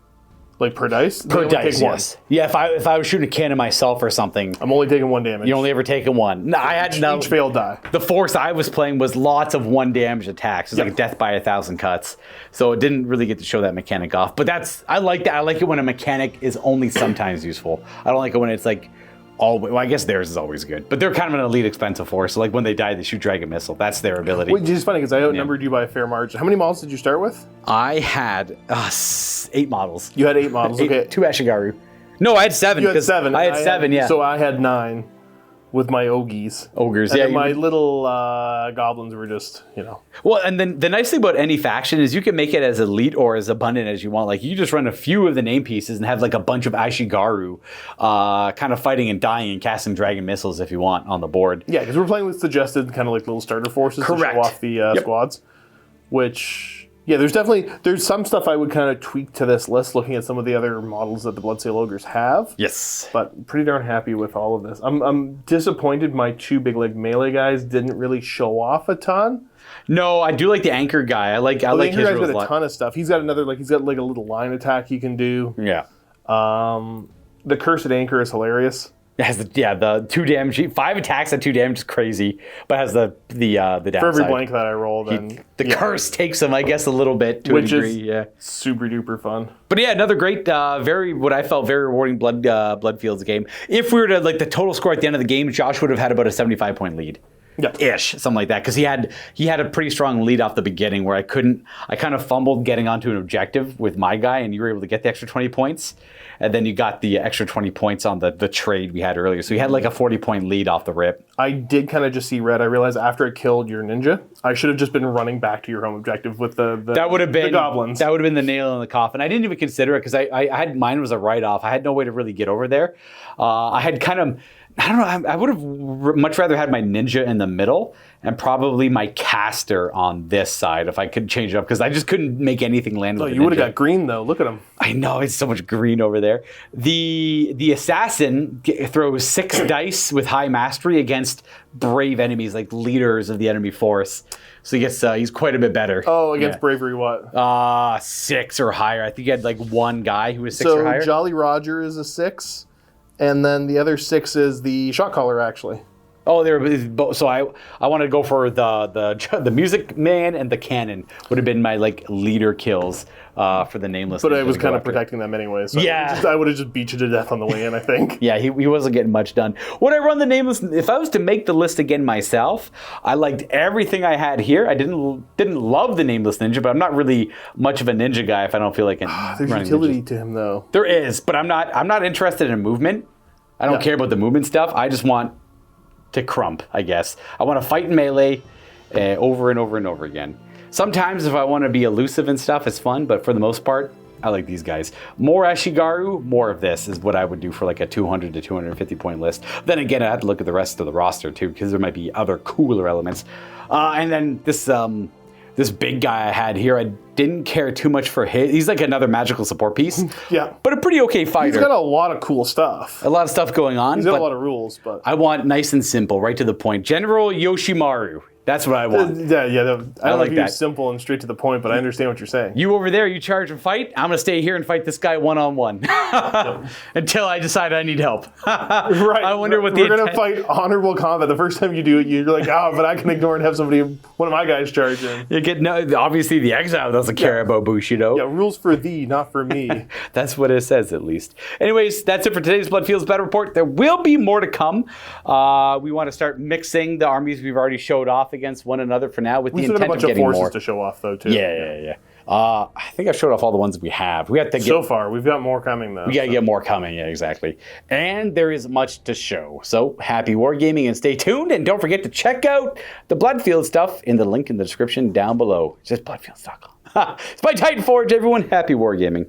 like per dice. Per dice, yes. Yeah, if I was shooting a cannon myself or something, I'm only taking 1 damage. You're only ever taking 1. No, each failed die. The force I was playing was lots of 1 damage attacks. It's like a death by 1,000 cuts. So it didn't really get to show that mechanic off. But I like that. I like it when a mechanic is only sometimes useful. I don't like it when it's like well, I guess theirs is always good, but they're kind of an elite expensive force. So like when they die, they shoot Dragon Missile. That's their ability. Which is funny because I outnumbered you by a fair margin. How many models did you start with? I had 8 models. You had 8 models. Okay, 2 Ashigaru. No, I had 7. You had 7. I had 7. Yeah. So I had 9. with my Ogres. Ogres, and yeah. then my little goblins were just, Well, and then the nice thing about any faction is you can make it as elite or as abundant as you want. Like, you just run a few of the name pieces and have like a bunch of Ashigaru kind of fighting and dying and casting dragon missiles if you want on the board. Yeah, because we're playing with suggested kind of like little starter forces to show off the squads. Which... Yeah, there's some stuff I would kind of tweak to this list, looking at some of the other models that the Bloodsail Ogres have. Yes. But pretty darn happy with all of this. I'm disappointed my 2 big leg melee guys didn't really show off a ton. No, I do like the anchor guy. I like the his anchor rules guy's got a ton of stuff. He's got he's got like a little line attack he can do. Yeah. The Cursed Anchor is hilarious. It has the 2 damage, 5 attacks at 2 damage is crazy, but has the downside. For every blank that I roll, then the curse takes him, I guess, a little bit to a degree. Is super duper fun. But yeah, another great, what I felt very rewarding Bloodfields game. If we were to like the total score at the end of the game, Josh would have had about a 75-point lead. Yeah. Ish, something like that, because he had a pretty strong lead off the beginning where I kind of fumbled getting onto an objective with my guy, and you were able to get the extra 20 points, and then you got the extra 20 points on the trade we had earlier. So he had like a 40-point lead off the rip. I did kind of just see red. I realized after I killed your ninja, I should have just been running back to your home objective with the goblins. That would have been the nail in the coffin. I didn't even consider it because I had mine was a write-off. I had no way to really get over there. I had kind of... I don't know. I would have much rather had my ninja in the middle and probably my caster on this side if I could change it up because I just couldn't make anything land with the ninja. You would have got green though. Look at him. I know, it's so much green over there. The assassin throws 6 dice with high mastery against brave enemies, like leaders of the enemy force. So he's quite a bit better. Oh, against bravery what? 6 or higher. I think he had like one guy who was 6 or higher. So Jolly Roger is a 6. And then the other 6 is the shot caller, actually. Oh, so I wanted to go for the music man and the cannon would have been my like leader kills for the nameless. But I was kind of protecting them anyway. So I would have just beat you to death on the way in, I think. Yeah, he wasn't getting much done. Would I run the nameless? If I was to make the list again myself, I liked everything I had here. I didn't love the nameless ninja, but I'm not really much of a ninja guy if I don't feel like there's utility to him though. There is, but I'm not interested in movement. I don't care about the movement stuff. I just want to crump, I guess. I want to fight in melee over and over and over again. Sometimes if I want to be elusive and stuff, it's fun, but for the most part, I like these guys. More Ashigaru, more of this is what I would do for like a 200 to 250 point list. Then again, I have to look at the rest of the roster too, because there might be other cooler elements. And then this big guy I had here, I didn't care too much for his. He's like another magical support piece. Yeah. But a pretty okay fighter. He's got a lot of cool stuff. A lot of stuff going on. He's got a lot of rules, but... I want nice and simple, right to the point. General Yoshimaru. That's what I want. I don't know if you're simple and straight to the point, but I understand what you're saying. You over there, you charge and fight. I'm going to stay here and fight this guy one-on-one until I decide I need help. Right. I wonder what We're going to fight honorable combat. The first time you do it, you're like, but I can ignore and have one of my guys charge in. You get obviously the exile doesn't care about Bushido. Yeah, rules for thee, not for me. That's what it says, at least. Anyways, that's it for today's Bloodfields Battle Report. There will be more to come. We want to start mixing the armies we've already showed off against one another for now with the intent of getting more. We still have a bunch of forces to show off, though, too. Yeah. I think I've showed off all the ones we have. We have to get, so far, we've got more coming, though. We got to get more coming, yeah, exactly. And there is much to show. So happy wargaming and stay tuned. And don't forget to check out the Bloodfield stuff in the link in the description down below. It's just bloodfields.com. It's by Titan Forge, everyone. Happy wargaming.